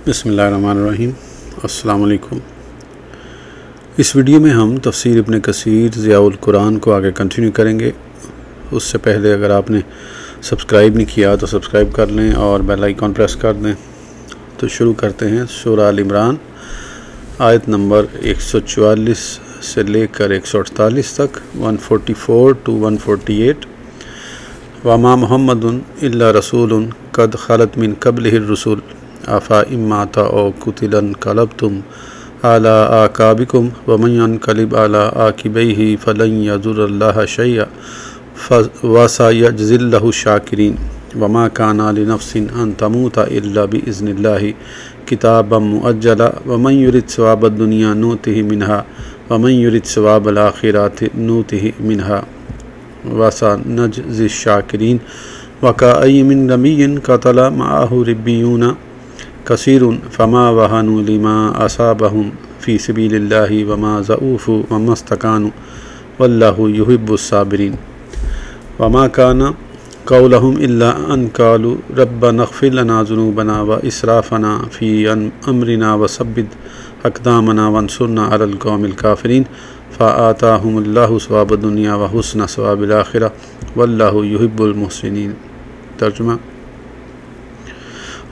बिस्मिल्लाहिर्रहमानिर्रहीम। अस्सलाम वालेकुम। इस वीडियो में हम तफसीर इब्न कसीर ज़ियाउल कुरान को आगे कंटिन्यू करेंगे। उससे पहले अगर आपने सब्सक्राइब नहीं किया तो सब्सक्राइब कर लें और बेल आइकॉन प्रेस कर दें। तो शुरू करते हैं। सूरह अल इमरान आयत नंबर 144 से लेकर 148 तक, 144 to 148। वमा मुहम्मदुन इल्ला रसूलुन कद खलत मिन क़ब्लिहिर रुसूल आफ़ा इम्माता औ कुतिलन कलबतुम आला आकाबिकुम वमन यनक़लिब आला आकिबैहि फ़लन यज़ुर्रल्लाह शैअ वसयजज़िल्लहु शाकिरीन। वमा काना लिनफ़्सिन अन तमूता इल्ला बिइज़्निल्लाहि किताबम मुअज्जला वमन युरिद सवाबद दुनिया नूतिहि मिनहा वमन युरिद सवाबल आखिराति नूतिहि मिनहा वसनजज़ि शाकिरीन। वकाअय्यिन मिन नबिय्यिन क़तला मअहु रिब्बियून कसीरुन फमा वहनु लिमा असाबहुम फ़ी सबीलिल्लाहि वमा ज़ऊफ़ु वमस्तकानु वल्लाहु युहिब्बुस साबिरीन। वमा काना क़ौलहुम इल्ला अन क़ालू रब्बना इग़फ़िर लना ज़ुनूबना व इसराफ़ना फ़ी अमरिना वसब्बित अक़दामना वंसुरना अलल क़ौमिल काफ़िरीन। फ़आताहुमुल्लाहु सवाबद दुनिया व हुस्न सवाबिल आखिरह वल्लाहु युहिब्बुल मुहसिनीन। तर्जुमा।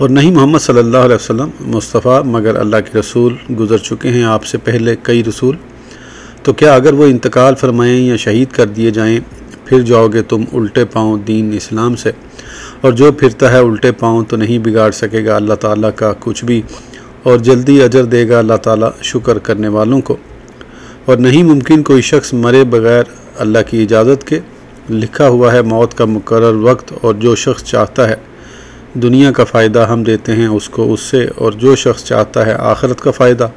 और नहीं मोहम्मद सल्लल्लाहु अलैहि वसल्लम मुस्तफ़ा मगर अल्लाह के रसूल गुज़र चुके हैं आपसे पहले कई रसूल। तो क्या अगर वो इंतकाल फरमाएँ या शहीद कर दिए जाएँ फिर जाओगे तुम उल्टे पाँव दीन इस्लाम से, और जो फिरता है उल्टे पाँव तो नहीं बिगाड़ सकेगा अल्लाह ताला का कुछ भी, और जल्दी अजर देगा अल्लाह ताला शुक्र करने वालों को। और नहीं मुमकिन कोई शख्स मरे बग़ैर अल्लाह की इजाज़त के। लिखा हुआ है मौत का मुकर्रर वक्त, और जो शख्स चाहता है दुनिया का फ़ायदा हम देते हैं उसको उससे, और जो शख्स चाहता है आखिरत का फ़ायदा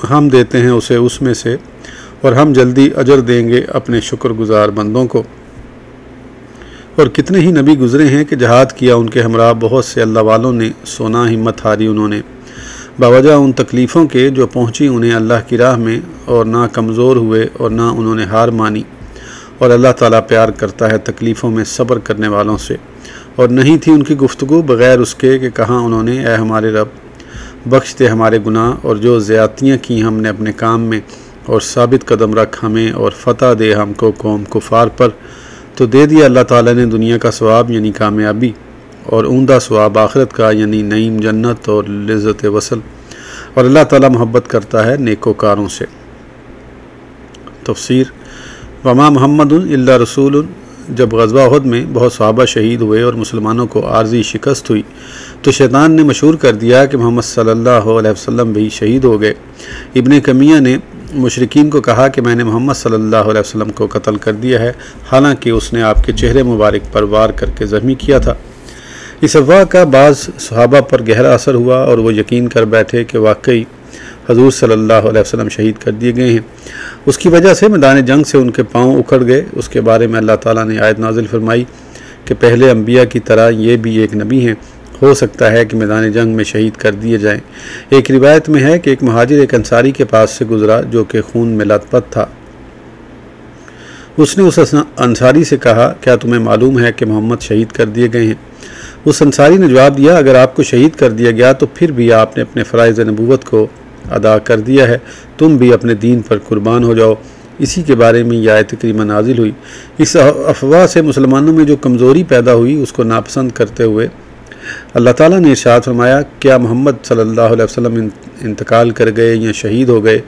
हम देते हैं उसे उसमें से, और हम जल्दी अजर देंगे अपने शुक्रगुज़ार बंदों को। और कितने ही नबी गुज़रे हैं कि जहाद किया उनके हमरा बहुत से अल्लाह वालों ने, सोना हिम्मत हारी उन्होंने बावजह उन तकलीफ़ों के जो पहुँची उन्हें अल्लाह की राह में, और ना कमज़ोर हुए और ना उन्होंने हार मानी। और अल्लाह ताला प्यार करता है तकलीफ़ों में सब्र करने वालों से। और नहीं थी उनकी गुफ्तगू बग़ैर उसके कि कहाँ उन्होंने ए हमारे रब बख्श दे हमारे गुनाह, और जो ज़्यादतियाँ की हमने अपने काम में, और साबित कदम रख हमें, और फ़तह दे हमको कौम कुफ़ार पर। तो दे दिया अल्लाह ताला ने दुनिया का सवाब यानी कामयाबी, और उम्दा सवाब आखिरत का यानी नईम जन्नत और लिज़्ज़त वसल। और अल्लाह ताला मोहब्बत करता है नेकोकारों से। तफसीर। वमा मुहम्मदुन इल्ला रसूलुन। जब ग़ज़वा उहद में बहुत सहाबा शहीद हुए और मुसलमानों को आर्जी शिकस्त हुई तो शैतान ने मशहूर कर दिया कि मोहम्मद सल्लल्लाहु अलैहि वसल्लम भी शहीद हो गए। इब्न कमिया ने मुशरिकीन को कहा कि मैंने मोहम्मद सल्लल्लाहु अलैहि वसल्लम को कत्ल कर दिया है, हालांकि उसने आपके चेहरे मुबारक पर वार करके ज़ख्मी किया था। इस अफ़वाह का बाज़ सहाबा पर गहरा असर हुआ और वो यकीन कर बैठे कि वाकई हजूर सल्लल्लाहु अलैहि वसल्लम शहीद कर दिए गए हैं। उसकी वजह से मैदान जंग से उनके पाँव उखड़ गए। उसके बारे में अल्लाह ताला ने आयत नाजिल फरमाई कि पहले अम्बिया की तरह ये भी एक नबी हैं, हो सकता है कि मैदान जंग में शहीद कर दिए जाएं। एक रिवायत में है कि एक मुहाजिर एक अंसारी के पास से गुजरा जो कि खून में लथपथ था। उसने उस अंसारी से कहा, क्या तुम्हें मालूम है कि मोहम्मद शहीद कर दिए गए हैं? उस अंसारी ने जवाब दिया, अगर आपको शहीद कर दिया गया तो फिर भी आपने अपने फ़राइज़ नबूवत को अदा कर दिया है, तुम भी अपने दीन पर कुर्बान हो जाओ। इसी के बारे में यह आयत करीमा नाजिल हुई। इस अफवाह से मुसलमानों में जो कमज़ोरी पैदा हुई उसको नापसंद करते हुए अल्लाह ताला ने इरशाद फरमाया, क्या मोहम्मद सल्लल्लाहु अलैहि वसल्लम इंतकाल कर गए या शहीद हो गए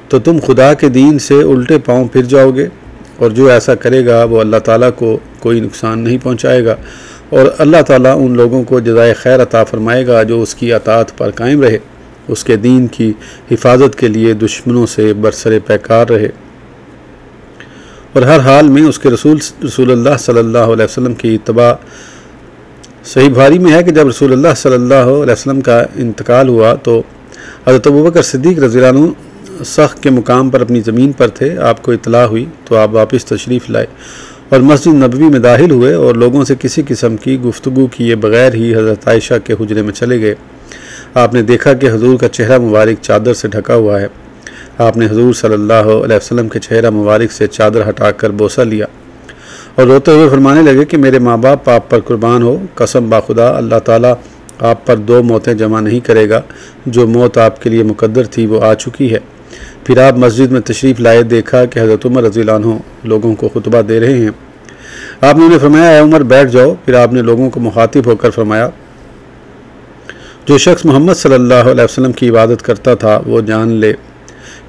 तो तुम खुदा के दीन से उल्टे पाँव फिर जाओगे? और जो ऐसा करेगा वो अल्लाह ताला को कोई नुकसान नहीं पहुँचाएगा, और अल्लाह ताला उन लोगों को जज़ाए खैर अता फ़रमाएगा जो उसकी अताअत पर कायम रहे, उसके दीन की हिफाजत के लिए दुश्मनों से बरसरे पैकार रहे, और हर हाल में उसके रसूलुल्लाह सल्लल्लाहु अलैहि वसल्लम की इत्तबा। सही बुखारी में है कि जब रसूलुल्लाह सल्लल्लाहु अलैहि वसल्लम का इंतकाल हुआ तो हज़रत अबू बकर सिद्दीक़ रज़ियल्लाहु अन्हु सख़ के मुकाम पर अपनी ज़मीन पर थे। आपको इत्तला हुई तो आप वापस तशरीफ़ लाए और मस्जिद नबवी में दाखिल हुए, और लोगों से किसी किस्म की गुफ्तगू किए बग़ैर ही हज़रत आयशा के हुजरे में चले गए। आपने देखा कि हजूर का चेहरा मुबारक चादर से ढका हुआ है। आपने हजूर सल्लल्लाहु अलैहि वसल्लम के चेहरा मुबारक से चादर हटाकर बोसा लिया और रोते हुए फरमाने लगे कि मेरे माँ बाप आप पर कुर्बान हो, कसम बाखुदा अल्लाह ताला आप पर दो मौतें जमा नहीं करेगा। जो मौत आपके लिए मुकद्दर थी वो आ चुकी है। फिर आप मस्जिद में तशरीफ़ लाए, देखा कि हज़रत उमर रज़ियल्लाहु अन्हु लोगों को खुतबा दे रहे हैं। आपने उन्हें फरमाया, ऐ उमर बैठ जाओ। फिर आपने लोगों को मुखातिब होकर फरमाया, जो शख्स मोहम्मद सल्लल्लाहु अलैहि वसल्लम की इबादत करता था वो जान ले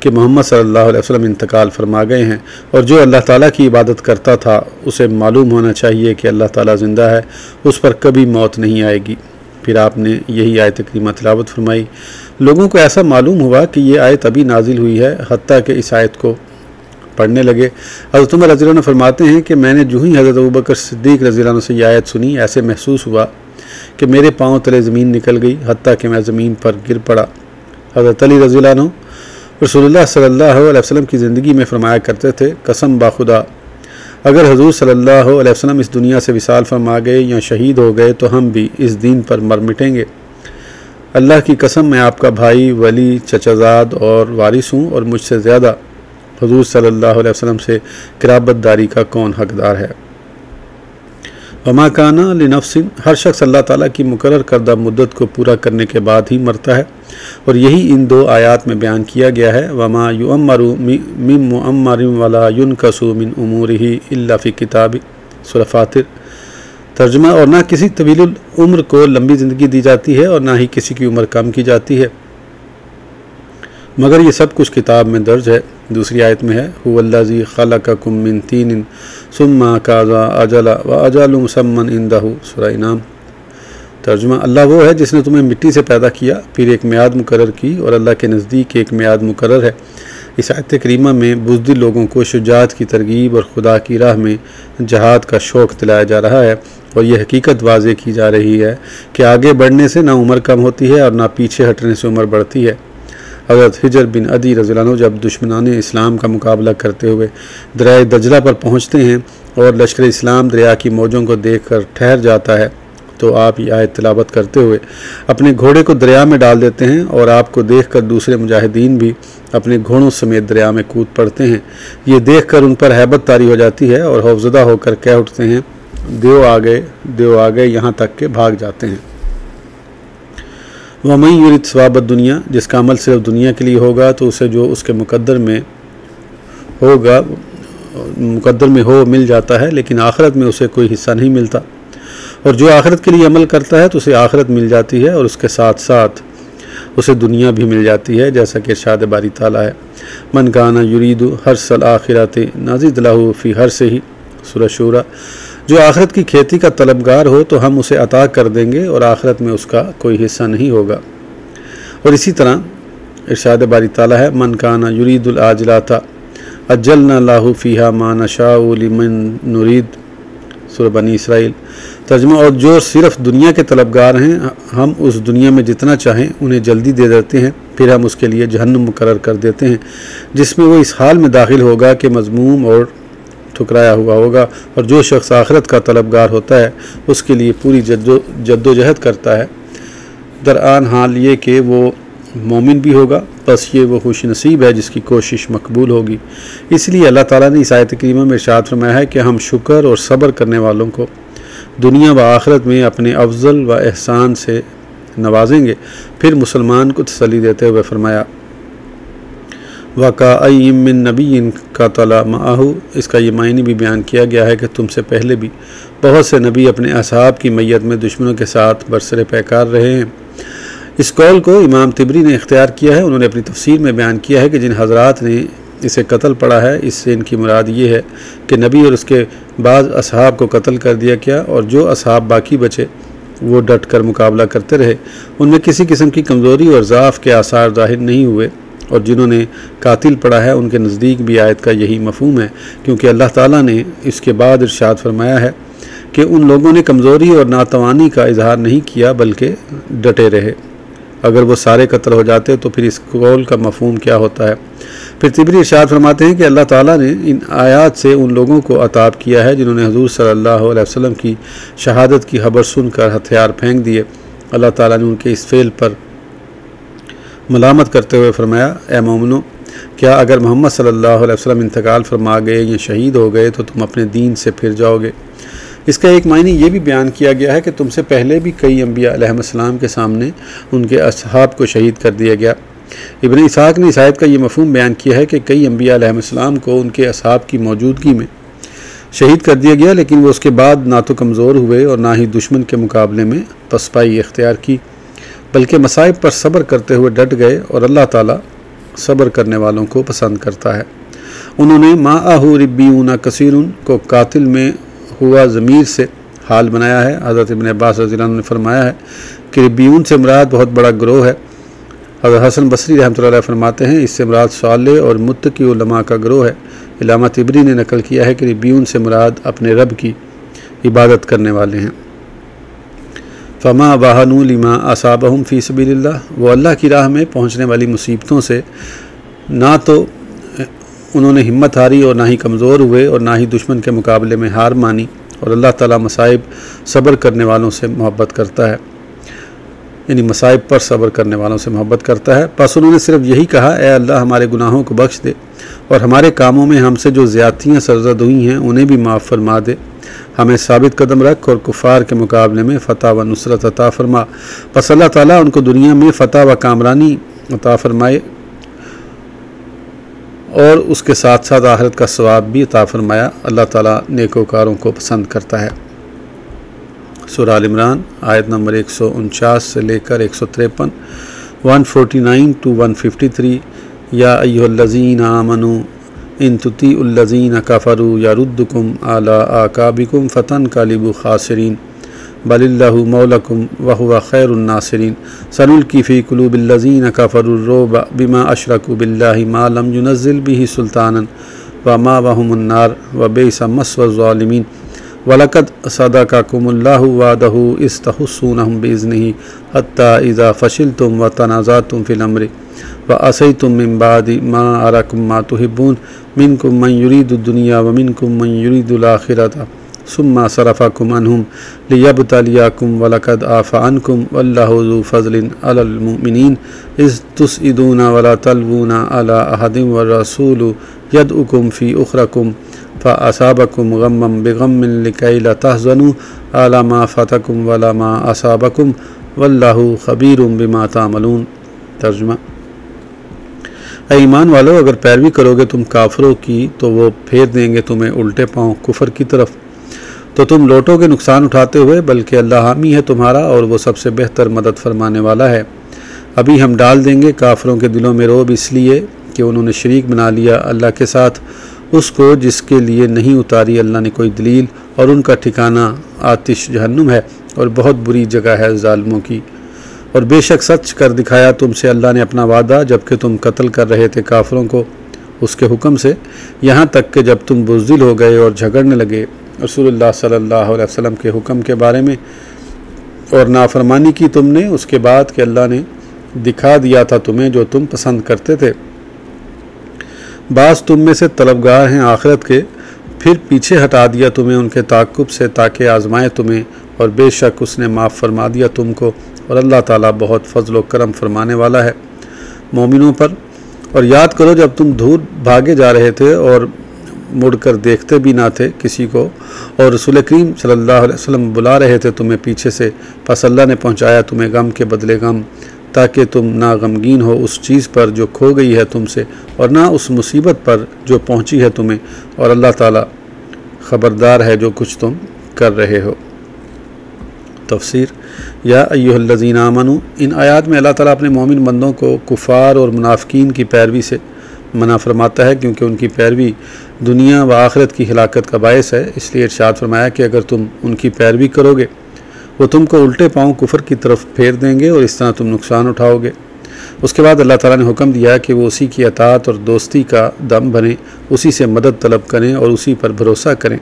कि मोहम्मद सल्लल्लाहु अलैहि वसल्लम इंतकाल फरमा गए हैं, और जो अल्लाह ताला की इबादत करता था उसे मालूम होना चाहिए कि अल्लाह ताला ज़िंदा है, उस पर कभी मौत नहीं आएगी। फिर आपने यही आयत करीमा तिलावत फरमाई। लोगों को ऐसा मालूम हुआ कि ये आयत अभी नाजिल हुई है, हत्ता कि इस आयत को पढ़ने लगे। हज़रत उमर रज़ियल्लाहु अन्हु फरमाते हैं कि मैंने जो ही हज़रत अबू बकर सिद्दीक़ रज़ियल्लाहु अन्हु से यह आयत सुनी, ऐसे महसूस हुआ कि मेरे पाँव तले ज़मीन निकल गई, हत्ता कि मैं ज़मीन पर गिर पड़ा। हज़रत अली रज़ियल्लाहु अन्हु रसूलुल्लाह सल्लल्लाहु अलैहि वसल्लम की ज़िंदगी में फरमाया करते थे, कसम बाखुदा अगर हजूर सल्लल्लाहु अलैहि वसल्लम इस दुनिया से विसाल फरमा गए या शहीद हो गए तो हम भी इस दीन पर मर मिटेंगे। अल्लाह की कसम, मैं आपका भाई, वली, चचाजाद और वारिस हूँ, और मुझसे ज़्यादा हजूर सल्लल्लाहु अलैहि वसल्लम से क़राबतदारी का कौन हकदार है। वमा काना लिनफ्सिन, हर शख्स अल्लाह ताला की मुकर्रर करदा मुद्दत को पूरा करने के बाद ही मरता है, और यही इन दो आयात में बयान किया गया है। वमा युअम्मरु मिन मुअम्मरिन वला युनकसु मिन उमूरिही इल्ला फ़ी किताब, सूरह फातिर। तर्जुमा, और ना किसी तवीलुल उम्र को लंबी ज़िंदगी दी जाती है और ना ही किसी की उम्र कम की जाती है, मगर ये सब कुछ किताब में दर्ज है। दूसरी आयत में है, हुवल्लज़ी खलक़कुम मिन तीनिन सुम्मा काज़ा अजला व अजलु मुसम्मन इंदहु, सूरह इनाम। तर्जुमा, अल्लाह वो है जिसने तुम्हें मिट्टी से पैदा किया, फिर एक मियाद मुकर्रर की, और अल्लाह के नज़दीक एक मियाद मुकर्रर है। इस आयत करीमा में बुज़दिल लोगों को शुजाअत की तरगीब और खुदा की राह में जहाद का शौक़ दिलाया जा रहा है, और यह हकीकत वाज़े की जा रही है कि आगे बढ़ने से ना उम्र कम होती है और ना पीछे हटने से उम्र बढ़ती है। हज़रत हिजर बिन अदी रज़ियल्लाहु अन्हु जब दुश्मनाने इस्लाम का मुकाबला करते हुए दरिया दजला पर पहुँचते हैं और लश्कर इस्लाम दरिया की मौजों को देखकर ठहर जाता है, तो आप ये आयत तिलावत करते हुए अपने घोड़े को दरिया में डाल देते हैं, और आपको देखकर दूसरे मुजाहिदीन भी अपने घोड़ों समेत दरिया में कूद पड़ते हैं। ये देखकर उन पर हैबत तारी हो जाती है और खौफज़दा होकर कह उठते हैं, देव आ गए, यहाँ तक के भाग जाते हैं। वमन युरिद सवाब दुनिया, जिसका अमल सिर्फ दुनिया के लिए होगा तो उसे जो उसके मुकद्दर में हो मिल जाता है, लेकिन आखिरत में उसे कोई हिस्सा नहीं मिलता। और जो आखिरत के लिए अमल करता है तो उसे आखिरत मिल जाती है, और उसके साथ साथ उसे दुनिया भी मिल जाती है, जैसा कि इरशाद बारी ताला है, मन काना युरीदु हर्सल आखिरत नाज़िद लहू फ़ी हर्सिही, सूरह शूरा। जो आखिरत की खेती का तलबगार हो तो हम उसे अता कर देंगे और आखिरत में उसका कोई हिस्सा नहीं होगा। और इसी तरह इरशाद बारी ताला है, मन काना युरीदुल आजिलाता अज्जलना लाहू फ़ीहा मा नशाउ लिमन नुरीद, सूरह बनी इसराइल। तर्जुमा, और जो सिर्फ दुनिया के तलबगार हैं, हम उस दुनिया में जितना चाहें उन्हें जल्दी दे देते हैं, फिर हम उसके लिए जहन्नुम मुकर्रर कर देते हैं जिसमें वो इस हाल में दाखिल होगा कि मज़मूम और ठुकराया हुआ होगा। और जो शख्स आखिरत का तलबगार होता है उसके लिए पूरी जद्दोजहद करता है, दरआन हाल ये कि वो मोमिन भी होगा, बस ये वो खुश नसीब है जिसकी कोशिश मकबूल होगी। इसलिए अल्लाह ताला ने इस आयत करीमा में इरशाद फरमाया है कि हम शुक्र और सब्र करने वालों को दुनिया व आखिरत में अपने अफजल व एहसान से नवाजेंगे। फिर मुसलमान को तसल्ली देते हुए फरमाया, वकाअय्यिम मिन नबिय्यिन क़तला मअहू, इसका ये मायने भी बयान किया गया है कि तुमसे पहले भी बहुत से नबी अपने असहाब की मैयत में दुश्मनों के साथ बरसरे पैकार रहे हैं। इस कौल को इमाम तिबरी ने इख्तियार किया है। उन्होंने अपनी तफसीर में बयान किया है कि जिन हजरात ने इसे कत्ल पढ़ा है, इससे इनकी मुराद ये है कि नबी और उसके बाद असहाब को कत्ल कर दिया गया, और जो असहाब बाकी बचे वो डट कर मुकाबला करते रहे, उनमें किसी किस्म की कमज़ोरी और ज़ाफ़ के आसार ज़ाहिर नहीं हुए। और जिन्होंने कातिल पढ़ा है उनके नज़दीक भी आयत का यही मफ़हूम है, क्योंकि अल्लाह ताला ने इसके बाद इरशाद फरमाया है कि उन लोगों ने कमज़ोरी और नातवानी का इजहार नहीं किया बल्कि डटे रहे। अगर वो सारे कत्ल हो जाते तो फिर इस कौल का मफ़हूम क्या होता है। फिर तिबरी इरशाद फरमाते हैं कि अल्लाह ताला ने इन आयात से उन लोगों को अताब किया है जिन्होंने हुज़ूर सल्लल्लाहु अलैहि वसल्लम की शहादत की खबर सुनकर हथियार फेंक दिए। अल्लाह ताला ने उनके इस फेल पर मलामत करते हुए फरमाया, ए मोमिनो, क्या अगर मोहम्मद सल्लल्लाहु अलैहि वसल्लम इंतकाल फरमा गए या शहीद हो गए तो तुम अपने दीन से फिर जाओगे? इसका एक मायने ये भी बयान किया गया है कि तुमसे पहले भी कई अम्बिया अलैहिस्सलाम के सामने उनके असहाब को शहीद कर दिया गया। इब्न इसहाक ने इस आयत का ये मफ़हूम बयान किया है कि कई अम्बिया अलैहिस्सलाम को उनके असहाब की मौजूदगी में शहीद कर दिया गया, लेकिन वो उसके बाद ना तो कमज़ोर हुए और ना ही दुश्मन के मुकाबले में पसपाई इख्तियार की, बल्कि मसाइब पर सब्र करते हुए डट गए और अल्लाह ताला सब्र करने वालों को पसंद करता है। उन्होंने माअहु रिब्बियून कसीरुन को कातिल में हुआ ज़मीर से हाल बनाया है। हज़रत इब्न अब्बास रज़ियल्लाहु अन्हु ने फरमाया है कि रिब्बियून से मुराद बहुत बड़ा ग्रोह है। हज़रत हसन बसरी रहमतुल्लाह अलैह फरमाते हैं इससे मुराद साले और मुत्तकी उलमा का ग्रोह है। इलामा तिबरी ने नकल किया है कि रिब्बियून से मुराद अपने रब की इबादत करने वाले हैं। फ़मा वाहनु लिमा असाबहुम फ़ी सबीलिल्लाह, वो अल्लाह की राह में पहुँचने वाली मुसीबतों से ना तो उन्होंने हिम्मत हारी और ना ही कमज़ोर हुए और ना ही दुश्मन के मुकाबले में हार मानी, और अल्लाह ताला मसाइब सब्र करने वालों से मोहब्बत करता है, यानी मसाइब पर सब्र करने वालों से मोहब्बत करता है। बस उन्होंने सिर्फ यही कहा, ए अल्लाह हमारे गुनाहों को बख्श दे और हमारे कामों में हमसे जो ज़्यादतियाँ सरज़द हुई हैं उन्हें भी माफ़ फरमा दे, हमें साबित कदम रख और कुफ़ार के मुकाबले में फ़तह व नुसरत अता फरमा। बस अल्लाह ताला उनको दुनिया में फ़तह व कामरानी अता फरमाए और उसके साथ साथ आखिरत का सवाब भी अता फरमाया। अल्लाह ताला नेकोकारों को पसंद करता है। सूरह आल इमरान आयत नंबर 149 से लेकर 153, 149 to 153। या अय्युहल्लज़ीना आमनू इन तुतीउल्लज़ीना कफ़रू यरुद्दुकुम अला आकाबिकुम फ़तनक़लिबू ख़ासिरीन बलिल्लाहु मौलाकुम व हुवा खैरुन नासिरीन सनुल्क़ी फ़ी क़ुलूबिल्लज़ीना कफ़रुर्रुब बिमा अशरकू बिल्लाहि मा लम युनज़्ज़िल बिही सुल्तानन व मावहुमुन नार व बिइसा मस्वज़्ज़ालिमीन वलक़द सदक़कुमुल्लाहु वअदहु इस्तहुस्सूनहुम बिइज़्निही हत्ता इज़ा फ़शिलतुम व तनाज़अतुम फ़िल अम्रि व असयतुम मिन बादि मा अराकुम मा तुहिब्बून मिनकुम मन युरीदुद दुनिया व मिनकुम मन युरीदुल आखिरता सुम्मा सरफ़कुम अन्हुम लियब्तलियाकुम वलक़द आफ़ा अन्कुम वल्लाहु ज़ू फ़ज़लिन अलल मुमिनीन इज़ तुस्इदूना वला तलवूना अला अहदिन व रसूलु यदउकुम फ़ी उख़रकुम फ़असाबकुम गम्मन बिगम्मिन लिकई ला तहज़नू अला मा फ़तकुम वला मा असाबकुम वल्लाहु ख़बीरुम बिमा तामलून। तर्जुमा, ईमान वालों, अगर पैरवी करोगे तुम काफिरों की तो वो फेर देंगे तुम्हें उल्टे पाँव कुफर की तरफ, तो तुम लौटोगे नुकसान उठाते हुए, बल्कि अल्लाह हामी है तुम्हारा और वो सबसे बेहतर मदद फरमाने वाला है। अभी हम डाल देंगे काफिरों के दिलों में रोब इसलिए कि उन्होंने शरीक बना लिया अल्लाह के साथ उसको जिसके लिए नहीं उतारी अल्लाह ने कोई दलील, और उनका ठिकाना आतिश जहन्नुम है और बहुत बुरी जगह है ज़ालिमों की। और बेशक सच कर दिखाया तुमसे अल्लाह ने अपना वादा, जबकि तुम कत्ल कर रहे थे काफिरों को उसके हुक्म से, यहाँ तक कि जब तुम बुज़दिल हो गए और झगड़ने लगे रसूलुल्लाह सल्लल्लाहु अलैहि वसल्लम के हुक्म के बारे में और नाफरमानी की तुमने उसके बाद कि अल्लाह ने दिखा दिया था तुम्हें जो तुम पसंद करते थे। बाज़ तुम में से तलबगार हैं आखिरत के, फिर पीछे हटा दिया तुम्हें उनके ताक़ुब से ताकि आज़माए तुम्हें, और बेशक उसने माफ़ फरमा दिया तुमको, और अल्लाह ताला बहुत फ़ज़ल व करम फरमाने वाला है मोमिनों पर। और याद करो जब तुम दूर भागे जा रहे थे और मुड़कर देखते भी ना थे किसी को, और रसूल करीम सल्लल्लाहु अलैहि वसल्लम बुला रहे थे तुम्हें पीछे से, बस अल्लाह ने पहुँचाया तुम्हें गम के बदले गम, ताकि तुम ना गमगीन हो उस चीज़ पर जो खो गई है तुमसे, और ना उस मुसीबत पर जो पहुँची है तुम्हें, और अल्लाह ताला ख़बरदार है जो कुछ तुम कर रहे हो। तफसीर, या अय्युहल्लज़ीना आमनू, इन आयात में अल्लाह ताला अपने मोमिन बंदों को कुफ़ार और मुनाफ़िकीन की पैरवी से मना फरमाता है, क्योंकि उनकी पैरवी दुनिया व आखिरत की हिलाकत का बायस है। इसलिए इरशाद फरमाया कि अगर तुम उनकी पैरवी करोगे वो तुमको उल्टे पाँव कुफर की तरफ फेर देंगे और इस तरह तुम नुकसान उठाओगे। उसके बाद अल्लाह ताला ने हुक्म दिया कि वो उसी की अतात और दोस्ती का दम बने, उसी से मदद तलब करें और उसी पर भरोसा करें।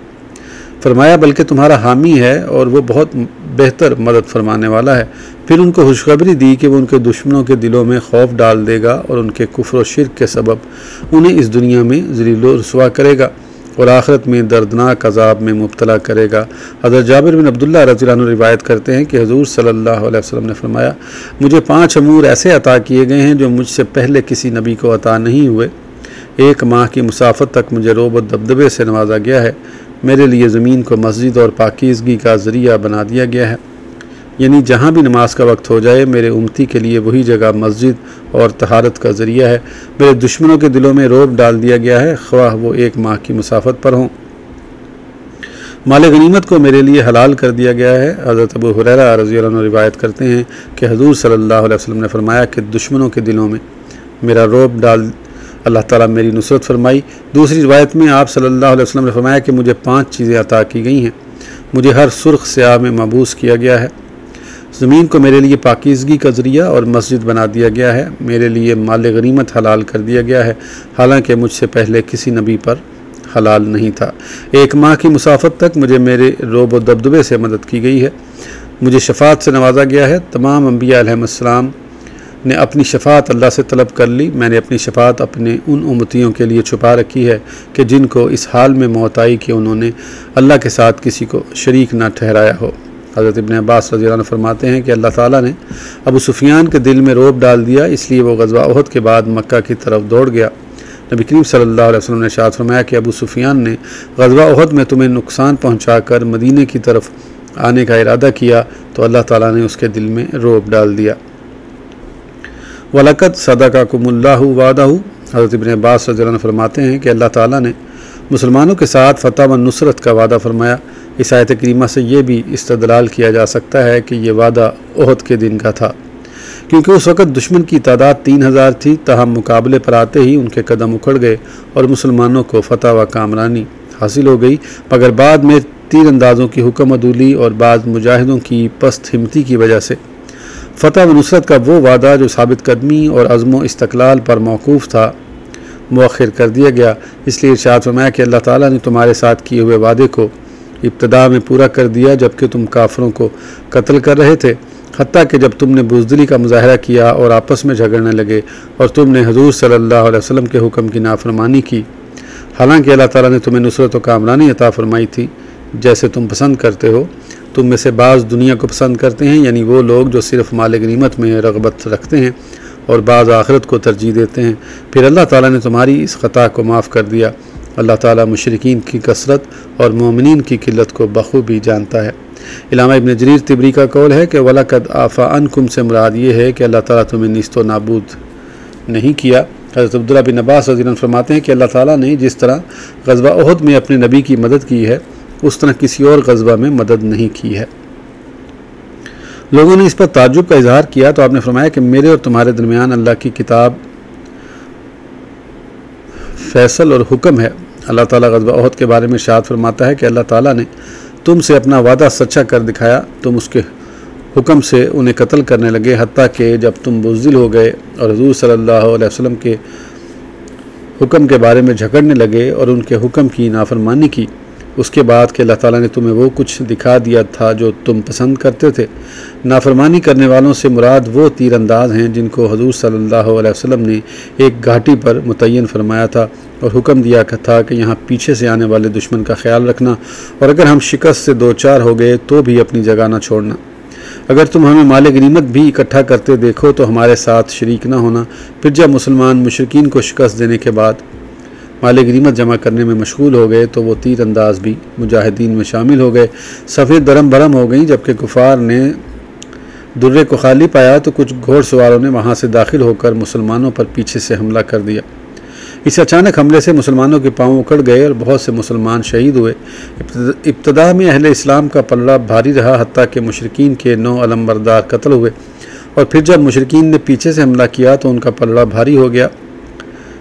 फरमाया बल्कि तुम्हारा हामी है और वो बहुत बेहतर मदद फरमाने वाला है। फिर उनको खुशखबरी दी कि वो उनके दुश्मनों के दिलों में खौफ डाल देगा और उनके कुफ्र और शिर्क के सबब उन्हें इस दुनिया में ज़लील व रुसवा करेगा और आखिरत में दर्दनाक अजाब में मुब्तला करेगा। हज़रत जाबिर बिन अब्दुल्लाह रज़ियल्लाहु अन्हु रिवायत करते हैं कि हुज़ूर सल्लल्लाहु अलैहि वसल्लम ने फरमाया, मुझे 5 अमूर ऐसे अता किए गए हैं जो मुझसे पहले किसी नबी को अता नहीं हुए। 1 माह की मुसाफत तक मुझे रोब और दबदबे से नवाजा गया है। मेरे लिए ज़मीन को मस्जिद और पाकीज़गी का ज़रिया बना दिया गया है, यानी जहाँ भी नमाज का वक्त हो जाए मेरे उम्मती के लिए वही जगह मस्जिद और तहारत का ज़रिया है। मेरे दुश्मनों के दिलों में रोब डाल दिया गया है, ख्वाह वो 1 माह की मुसाफत पर हों। माल गनीमत को मेरे लिए हलाल कर दिया गया है। हज़रत अबू हुरैरा रज़ियल्लाहु अन्हु रिवायत करते हैं कि हुज़ूर सल्लल्लाहु अलैहि वसल्लम ने फरमाया कि दुश्मनों के दिलों में मेरा रोब डाल अल्लाह ताला मेरी नुसरत फरमाई। दूसरी रिवायत में आप सल्लल्लाहु अलैहि वसल्लम ने फरमाया कि मुझे 5 चीज़ें अता की गई हैं। मुझे हर सुर्ख स्याह में मबूस किया गया है, ज़मीन को मेरे लिए पाकीज़गी का ज़रिया और मस्जिद बना दिया गया है, मेरे लिए माल गनीमत हलाल कर दिया गया है, हालांकि मुझसे पहले किसी नबी पर हलाल नहीं था। 1 माह की मुसाफत तक मुझे मेरे रोब व दबदबे से मदद की गई है। मुझे शफ़ात से नवाजा गया है। तमाम अम्बिया अलैहिस्सलाम ने अपनी शफ़ात अल्लाह से तलब कर ली। मैंने अपनी शफ़ात अपने उन उम्मतियों के लिए छुपा रखी है कि जिनको इस हाल में मौत आई कि उन्होंने अल्लाह के साथ किसी को शरीक ना ठहराया हो। हज़रत इब्न अब्बास रज़ियल्लाहु अन्हु फरमाते हैं कि अल्लाह ताला ने अबू सुफियान के दिल में रोब डाल दिया, इसलिए वो ग़ज़वा उहद के बाद मक्का की तरफ दौड़ गया। नबी करीम सल्लल्लाहु अलैहि वसल्लम ने इरशाद फरमाया कि अबू सुफियान ने ग़ज़वा उहद में तुम्हें नुकसान पहुँचाकर मदीने की तरफ आने का इरादा किया तो अल्लाह ताला ने उसके दिल में रोब डाल दिया। वलक़द सदक़कुमुल्लाहु वादहु, हज़रत इब्न अब्बास रज़ियल्लाहु अन्हु फरमाते हैं कि अल्लाह ताला ने मुसलमानों के साथ फ़तह व नुसरत का वादा फरमाया। इस आयत करीमा से ये भी इस्तदलाल किया जा सकता है कि ये वादा उहद के दिन का था, क्योंकि उस वक़्त दुश्मन की तादाद 3000 थी। तहम मुकाबले पर आते ही उनके कदम उखड़ गए और मुसलमानों को फ़तह व कामरानी हासिल हो गई, मगर बाद में तीरंदाज़ों की हुक्म अदूली और बाद मुजाहिदों की पस्त हिम्मती की वजह से फ़तह व नुसरत का वो वादा जो साबित कदमी और अज़्म इस्तक़लाल पर मौकूफ़ था मुअख्खर कर दिया गया। इसलिए इरशाद फरमाया कि अल्लाह ताला ने तुम्हारे साथ किए हुए वादे को इब्तिदा में पूरा कर दिया जबकि तुम काफिरों को कत्ल कर रहे थे, हत्ता कि जब तुमने बुज़दिली का मुज़ाहरा किया और आपस में झगड़ने लगे और तुमने हुज़ूर सल्लल्लाहु अलैहि वसल्लम के हुक्म की नाफरमानी की, हालांकि अल्लाह ताला ने तुम्हें नुसरत व कामरानी अता फरमाई थी जैसे तुम पसंद करते हो। तुम में से बाज़ दुनिया को पसंद करते हैं, यानी वो लोग जो सिर्फ़ माल गनीमत में रग़बत रखते हैं, और बाज़ आखिरत को तरजीह देते हैं। फिर अल्लाह ताला ने तुम्हारी इस ख़ता को माफ़ कर दिया। अल्लाह ताला मुशरिकीन की कसरत और मोमिनीन की किल्लत को बखूबी जानता है। इलामा इब्न जरीर तिबरी का कौल है कि वलक़द आफ़ा अन्कुम से मुराद ये है कि अल्लाह ताला तुम्हें निस्तो नाबूद नहीं किया। हज़रत अब्दुल्लाह बिन अब्बास रज़ियल्लाहु अन्हु फरमाते हैं कि अल्लाह ताला ने जिस तरह ग़ज़वा उहद में अपने नबी की मदद की है उस तरह किसी और ग़ज़वा में मदद नहीं की है। लोगों ने इस पर ताज्जुब का इजहार किया तो आपने फरमाया कि मेरे और तुम्हारे दरमियान अल्लाह की किताब फैसल और हुक्म है। अल्लाह ताला ग़ज़वा उहद के बारे में इरशाद फरमाता है कि अल्लाह ताला ने तुमसे अपना वादा सच्चा कर दिखाया, तुम उसके हुक्म से उन्हें कत्ल करने लगे, हत्ता कि जब तुम बुज़दिल हो गए और हुज़ूर सल्लल्लाहु अलैहि वसल्लम के हुक्म के बारे में झगड़ने लगे और उनके हुक्म की नाफरमानी की, उसके बाद कि अल्लाह ताला ने तुम्हें वो कुछ दिखा दिया था जो तुम पसंद करते थे। नाफरमानी करने वालों से मुराद वो तीरंदाज हैं जिनको हुज़ूर सल्लल्लाहु अलैहि वसल्लम ने एक घाटी पर मुतय्यन फरमाया था और हुक्म दिया था कि यहाँ पीछे से आने वाले दुश्मन का ख्याल रखना, और अगर हम शिकस्त से 2-4 हो गए तो भी अपनी जगह न छोड़ना। अगर तुम हमें माल गनीमत भी इकट्ठा करते देखो तो हमारे साथ शरीक न होना। फिर जब मुसलमान मुशरिकीन को शिकस्त देने के बाद माल गनीमत जमा करने में मशगूल हो गए तो वो तीर अंदाज भी मुजाहिदीन में शामिल हो गए। सफ़ेद दरम बरम हो गई। जबकि कुफार ने दुर्रे को खाली पाया तो कुछ घोड़सवारों ने वहाँ से दाखिल होकर मुसलमानों पर पीछे से हमला कर दिया। इस अचानक हमले से मुसलमानों के पाँव उखड़ गए और बहुत से मुसलमान शहीद हुए। इब्तदा में अहले इस्लाम का पलड़ा भारी रहा, हत्ता कि मुशरिकीन के 9 अलमबरदार कत्ल हुए, और फिर जब मुशरिकीन ने पीछे से हमला किया तो उनका पलड़ा भारी हो गया।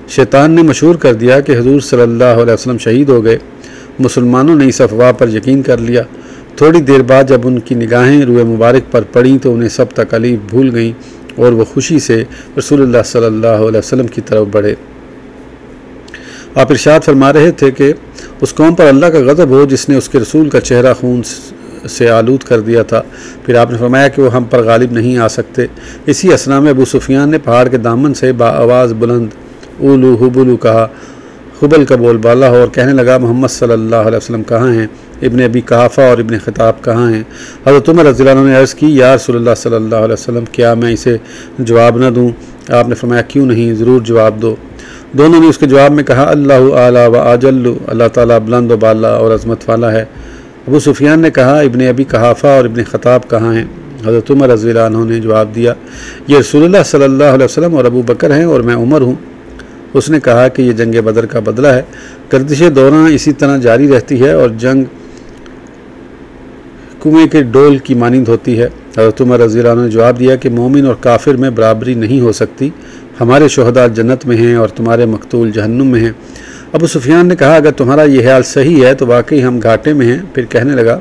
शैतान ने मशहूर कर दिया कि हुज़ूर सल्लल्लाहु अलैहि वसल्लम शहीद हो गए। मुसलमानों ने इस अफवाह पर यकीन कर लिया। थोड़ी देर बाद जब उनकी निगाहें रूए मुबारक पर पड़ी तो उन्हें सब तकलीफ भूल गईं और वो खुशी से रसूलुल्लाह सल्लल्लाहु अलैहि वसल्लम की तरफ बढ़े। आप इरशाद फरमा रहे थे कि उस कौम पर अल्लाह का गज़ब हो जिसने उसके रसूल का चेहरा खून से आलूद कर दिया था। फिर आपने फरमाया कि वो हम पर गालिब नहीं आ सकते। इसी असना में अबू सुफियान ने पहाड़ के दामन से बाआवाज़ बुलंद उलू हुबुलू कहा। हुबल का बोलबाला हो और कहने लगा, मोहम्मद सल्लल्लाहु अलैहि वसल्लम कहाँ हैं? इब्न अबी कहाफ़ा और इब्न ख़िताब कहाँ हैं? हज़रत उमर रज़ियल्लाहु अन्हु ने अर्ज़ की, या रसूलल्लाह सल्लल्लाहु अलैहि वसल्लम, क्या मैं इसे जवाब न दूँ? आपने फरमाया, क्यों नहीं, ज़रूर जवाब दो। दोनों ने उसके जवाब में कहा अल्लाहु आला व अजल्लु, अल्लाह ताला बुलंद व बाला और अज़मत वाला है। अबू सुफियान ने कहा इब्ने अबी कहाफ़ा और इब्ने ख़ताब कहाँ हैं? हज़रत उमर रज़ियल्लाहु अन्हु ने जवाब दिया ये रसूलुल्लाह सल्लल्लाहु अलैहि वसल्लम और अबू बकर हैं और मैं उमर हूँ। उसने कहा कि ये जंग बदर का बदला है। गर्दिश दौरान इसी तरह जारी रहती है और जंग कुएं के डोल की मानिंद होती है। हज़रत उमर रज़ियल्लाहु अन्हु ने जवाब दिया कि मोमिन और काफिर में बराबरी नहीं हो सकती, हमारे शोहदा जन्नत में हैं और तुम्हारे मकतूल जहन्नुम में हैं। अबू सुफियान ने कहा अगर तुम्हारा ये ख्याल सही है तो वाकई हम घाटे में हैं। फिर कहने लगा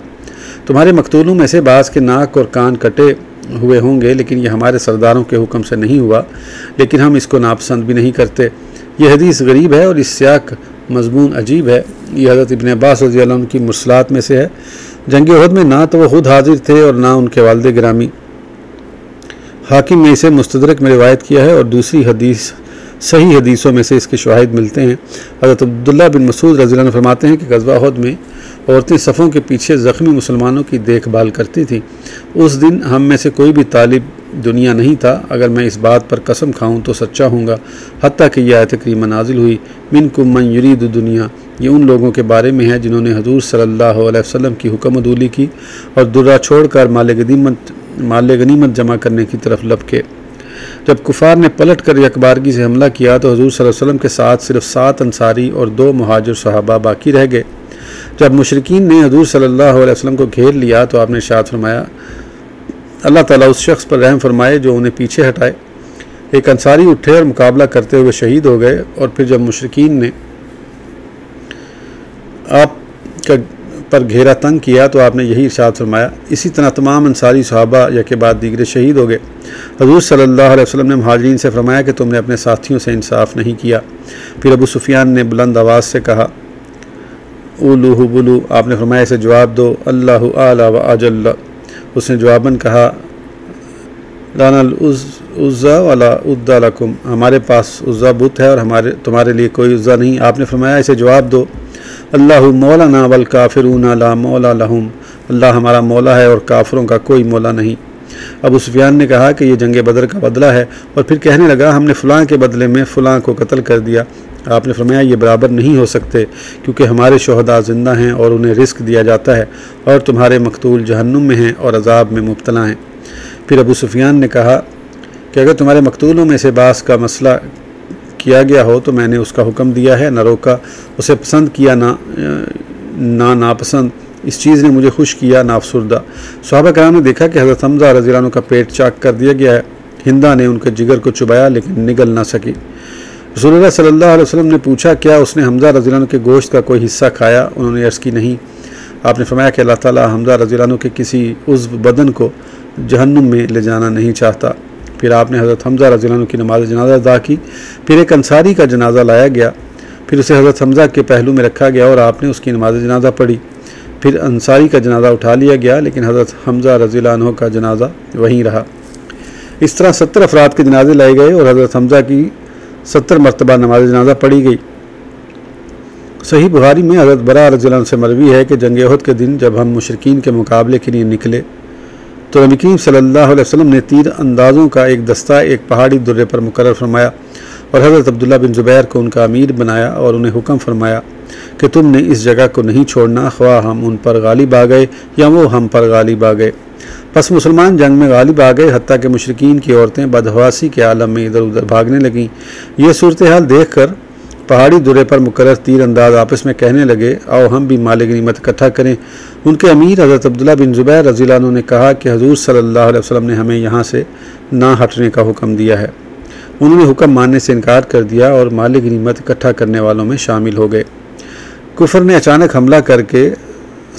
तुम्हारे मकतूलों में से बाज़ के नाक और कान कटे हुए होंगे, लेकिन यह हमारे सरदारों के हुक्म से नहीं हुआ, लेकिन हम इसको नापसंद भी नहीं करते। यह हदीस गरीब है और इस सियाक मजमून अजीब है। यह हज़रत इब्ने अब्बास रज़ियल्लाहु अन्हु की मुरसलात में से है। जंग उहद में ना तो वो खुद हाजिर थे और ना उनके वालिद गिरामी। हाकिम ने इसे मुस्तदरक में रिवायत किया है और दूसरी हदीस सही हदीसों में से इसके शवाहिद मिलते हैं। हज़रत अब्दुल्लाह बिन मसूद रज़ियल्लाहु अन्हु फरमाते हैं कि ग़ज़वा उहद में औरतें सफ़ों के पीछे ज़ख्मी मुसलमानों की देखभाल करती थीं। उस दिन हम में से कोई भी तालिब दुनिया नहीं था। अगर मैं इस बात पर कसम खाऊं तो सच्चा हूँगा, हत्ता कि यह आयत करीमा नाजिल हुई मिनकुम मन युरीदु दुनिया। ये उन लोगों के बारे में है जिन्होंने हजूर सल्लल्लाहु अलैहि वसल्लम की हुक्म अदूली की और दुर्रा छोड़कर माल गनीमत जमा करने की तरफ लपके। जब कुफार ने पलट कर यकबारगी से हमला किया तो हजूर सल्लल्लाहु अलैहि वसल्लम के साथ सिर्फ 7 अंसारी और 2 मुहाजिर सहाबा बाकी रह गए। जब मुशरिकीन ने हजूर सल्लल्लाहु अलैहि वसल्लम को घेर लिया तो आपने इरशाद फरमाया अल्लाह ताला उस शख्स पर रहम फरमाए जो उन्हें पीछे हटाए। एक अंसारी उठे और मुकाबला करते हुए शहीद हो गए। और फिर जब मुशरिकीन ने आप पर घेरा तंग किया तो आपने यही इरशाद फरमाया। इसी तरह तमाम अंसारी सहाबा यके बाद दीगरे शहीद हो गए। हजूर सल्लल्लाहु अलैहि वसल्लम ने मुहाजिरीन से फरमाया कि तुमने अपने साथियों से इंसाफ नहीं किया। फिर अबू सुफियान ने बुलंद आवाज़ से कहा उलूहु बुलू। आपने फरमाया इसे जवाब दो अल्लाहु आला व अजल्ला। उसने जवाबन कहा लानल उज़्ज़ा वाला उद्दा लकुम, हमारे पास उज़्ज़ा बुत है और तुम्हारे लिए कोई उज़्ज़ा नहीं। आपने फरमाया इसे जवाब दो अल्लाहु मौलाना वल काफिरूना ला मौला लहुम, अल्लाह हमारा मौला है और काफिरों का कोई मौला नहीं। अबू सुफियान ने कहा कि यह जंग बदर का बदला है और फिर कहने लगा हमने फ़लाँ के बदले में फ़लाँ को कत्ल कर दिया। आपने फरमाया ये बराबर नहीं हो सकते क्योंकि हमारे शोहदा ज़िंदा हैं और उन्हें रिस्क दिया जाता है और तुम्हारे मकतूल जहन्नुम में हैं और अजाब में मुब्तला हैं। फिर अबू सुफियान ने कहा कि अगर तुम्हारे मकतूलों में से बास का मसला किया गया हो तो मैंने उसका हुक्म दिया है, न रोका। उसे पसंद किया ना नापसंद। इस चीज़ ने मुझे खुश किया ना अफसुर्दा। सहाबा कराम ने देखा कि हज़रत हमज़ा रज़ियल्लाहु अन्हु का पेट चाक कर दिया गया है। हिंदा ने उनके जिगर को चुबाया लेकिन निगल ना सकी। रसूलुल्लाह सल्लल्लाहु अलैहि वसल्लम ने पूछा क्या उसने हमज़ा रज़ियल्लाहु अन्हु के गोश्त का कोई हिस्सा खाया? उन्होंने अर्ज़ की नहीं। आपने फरमाया कि अल्लाह ताला हमज़ा रज़ियल्लाहु अन्हु के किसी उज़्व बदन को जहन्नुम में ले जाना नहीं चाहता। फिर आपने हज़रत हमज़ा रज़ियल्लाहु अन्हु की नमाज़ जनाज़ा अदा की। फिर एक अंसारी का जनाज़ा लाया गया। फिर उसे हज़रत हमज़ा के पहलू में रखा गया और आपने उसकी नमाज़ जनाज़ा पढ़ी। फिर अंसारी का जनाज़ा उठा लिया गया लेकिन हज़रत हमज़ा रज़ियल्लाहु अन्हु का जनाज़ा वहीं रहा। इस तरह 70 अफराद के जनाज़े लाए गए और हज़रत हमज़ा की 70 मरतबा नमाज जनाज़ा पढ़ी गई। सही बुखारी में हज़रत बरा रज़ियल्लाहु अन्हु से मरवी है कि जंग उहद के दिन जब हम मुशरिकीन के मुकाबले के लिए निकले तो नबी करीम सल्लल्लाहु अलैहि वसल्लम ने तीर अंदाज़ों का एक दस्ता एक पहाड़ी दुर्रे पर मुकर्रर फरमाया और हज़रत अब्दुल्ला बिन ज़ुबैर को उनका अमीर बनाया और उन्हें हुक्म फरमाया कि तुमने इस जगह को नहीं छोड़ना, ख्वाह हम उन पर गालिब आ गए या वो हम पर गालिब आ गए। बस मुसलमान जंग में गालिब आ गए, हत्ता कि मुशरिकीन की औरतें बदहवासी के आलम में इधर उधर भागने लगीं। ये सूरत हाल देख कर पहाड़ी दुर्रे पर मुकर्रर तीर अंदाज आपस में कहने लगे आओ हम भी माल गनीमत इकट्ठा करें। उनके अमीर हज़रत अब्दुल्ला बिन ज़ुबैर रज़ियल्लाहु अन्हु ने कहा कि हजूर सल्लल्लाहु अलैहि वसल्लम ने हमें यहाँ से ना हटने का हुक्म दिया है। उन्होंने हुक्म मानने से इनकार कर दिया और माल गनीमत इकट्ठा करने वालों में शामिल हो गए। कुफर ने अचानक हमला करके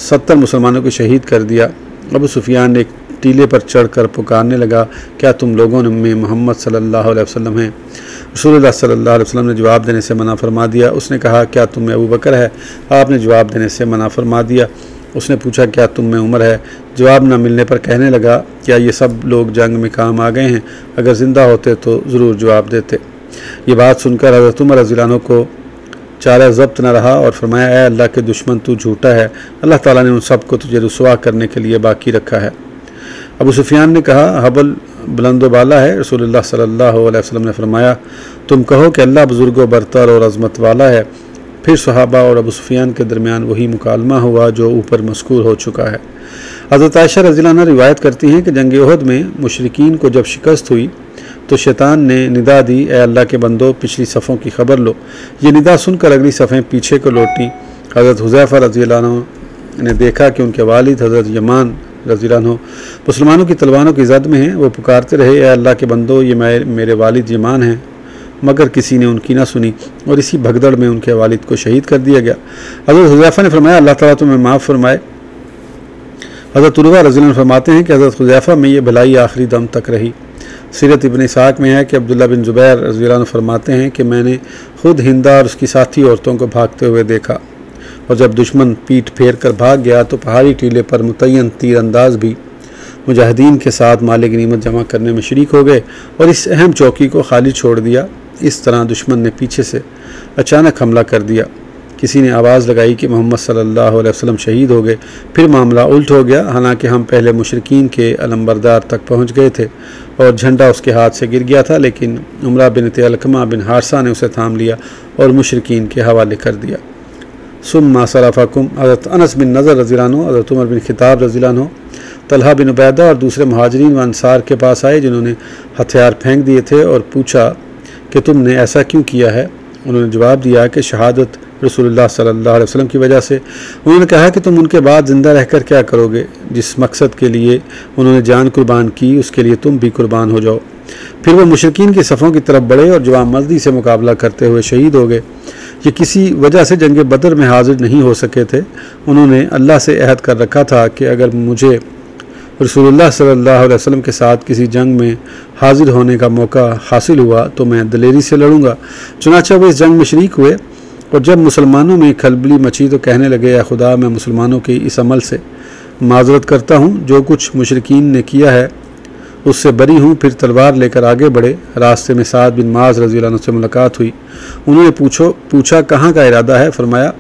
70 मुसलमानों को शहीद कर दिया। अबू सुफियान ने एक टीले पर चढ़कर पुकारने लगा क्या तुम लोगों में मोहम्मद सल्लल्लाहु अलैहि वसल्लम हैं? रसूलुल्लाह सल्लल्लाहु अलैहि वसल्लम ने जवाब देने से मना फरमा दिया। उसने कहा क्या तुम में अबू बकर है? आपने जवाब देने से मना फरमा दिया। उसने पूछा क्या तुम में उमर है? जवाब न मिलने पर कहने लगा क्या ये सब लोग जंग में काम आ गए हैं? अगर ज़िंदा होते तो ज़रूर जवाब देते। ये बात सुनकर हज़रत उमर रज़ियल्लाहु अन्हु को चारा ज़ब्त न रहा और फरमाया ऐ अल्लाह के दुश्मन तू झूठा है, अल्लाह ताला ने उन सब को तुझे रुसवा करने के लिए बाकी रखा है। अबू सुफियान ने कहा बुलंद बाला है। रसूलुल्लाह सल्लल्लाहु अलैहि वसल्लम ने फरमाया, तुम कहो कि अल्लाह बुजुर्ग बरतर और अज़मत वाला है। फिर सहाबा और अबू सुफियान के दरमियान वही मुकालमा हुआ जो ऊपर मज़कूर हो चुका है। हज़रत आयशा रज़ियल्लाहु अन्हा रिवायत करती हैं कि जंग उहद में मुशरिकीन को जब शिकस्त हुई तो शैतान ने निदा दी, ए अल्लाह के बंदो पिछली सफ़ों की खबर लो। ये निदा सुनकर अगली सफ़ें पीछे को लौटी। हज़रत हुज़ैफ़ा रज़ियल्लाहु अन्हु ने देखा कि उनके वालिद हज़रत यमान रज़ियल्लाहु अन्हु मुसलमानों की तलवारों की ज़द में हैं। वो पुकारते रहे, ए अल्लाह के बंदो ये मेरे वालिद यमान हैं, मगर किसी ने उनकी ना सुनी और इसी भगदड़ में उनके वालिद को शहीद कर दिया गया। हज़रत हुज़ैफ़ा ने फरमाया, अल्लाह ताला तुम्हें माफ़ फरमाए। हज़रत उर्वा रज़ियल्लाहु अन्हु फरमाते हैं कि हज़रत हुज़ैफ़ा में ये भलाई आखिरी दम तक रही। सीरत इब्न इसाक में है कि अब्दुल्ला बिन ज़ुबैर रज़ियल्लाहु अन्हु फरमाते हैं कि मैंने खुद हिंदा और उसकी साथी औरतों को भागते हुए देखा, और जब दुश्मन पीठ फेर कर भाग गया तो पहाड़ी टीले पर मुतय्यन तीर अंदाज भी मुजाहिदीन के साथ माल गनीमत जमा करने में शरीक हो गए और इस अहम चौकी को खाली छोड़ दिया। इस तरह दुश्मन ने पीछे से अचानक हमला कर दिया। किसी ने आवाज़ लगाई कि मोहम्मद सल्लल्लाहु अलैहि वसल्लम शहीद हो गए। फिर मामला उल्ट हो गया। हालांकि हम पहले मुशरिकीन के अलंबरदार तक पहुंच गए थे और झंडा उसके हाथ से गिर गया था, लेकिन उमरा बिन अलकमा बिन हारसा ने उसे थाम लिया और मुशरिकीन के हवाले कर दिया। सुम्मा सराफ़कुम। हज़रत अनस बिन नज़र रज़ियल्लाहु अन्हु, हज़रत उमर बिन खिताब रज़ियल्लाहु अन्हु, तलहा बिन उबैदा और दूसरे मुहाजिरीन व अंसार के पास आए जिन्होंने हथियार फेंक दिए थे और पूछा कि तुमने ऐसा क्यों किया है। उन्होंने जवाब दिया कि शहादत रसूलुल्लाह सल्लल्लाहु अलैहि वसल्लम की वजह से। उन्होंने कहा कि तुम उनके बाद ज़िंदा रहकर क्या करोगे। जिस मकसद के लिए उन्होंने जान कुर्बान की उसके लिए तुम भी कुर्बान हो जाओ। फिर वो मुशरिकीन की सफ़ों की तरफ बढ़े और जवान मर्दी से मुकाबला करते हुए शहीद हो गए। ये किसी वजह से जंग बदर में हाजिर नहीं हो सके थे। उन्होंने अल्लाह से अहद कर रखा था कि अगर मुझे रसूलुल्लाह सल्लल्लाहु अलैहि वसल्लम के साथ किसी जंग में हाजिर होने का मौका हासिल हुआ तो मैं दिलेरी से लड़ूंगा। चुनांचे वो इस जंग में शरीक हुए और जब मुसलमानों में खलबली मची तो कहने लगे, या खुदा मैं मुसलमानों के इस अमल से माजरत करता हूँ, जो कुछ मुशरिकीन ने किया है उससे बरी हूँ। फिर तलवार लेकर आगे बढ़े। रास्ते में साद बिन माज रज़ियल्लाहु अन्हु से मुलाकात हुई। उन्होंने पूछा कहाँ का इरादा है। फरमाया,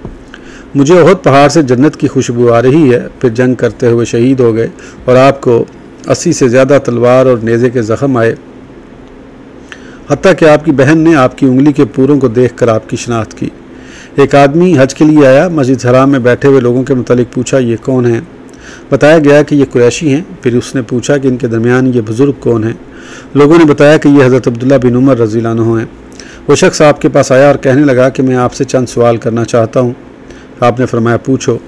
मुझे ओहद पहाड़ से जन्नत की खुशबू आ रही है। फिर जंग करते हुए शहीद हो गए और आपको 80 से ज़्यादा तलवार और नेज़े के ज़ख्म आए, हत्ता कि आपकी बहन ने आपकी उंगली के पूरों को देखकर आपकी शनाख्त की। एक आदमी हज के लिए आया। मस्जिद हराम में बैठे हुए लोगों के मुतालिक पूछा, ये कौन हैं। बताया गया कि ये कुरैशी हैं। फिर उसने पूछा कि इनके दरमियान ये बुज़ुर्ग कौन हैं। लोगों ने बताया कि ये हज़रत अब्दुल्ला बिन उमर रज़ियल्लाहु अन्हु हैं। वो शख्स आपके पास आया और कहने लगा कि मैं आपसे चंद सवाल करना चाहता हूँ। आपने फरमाया, पूछो।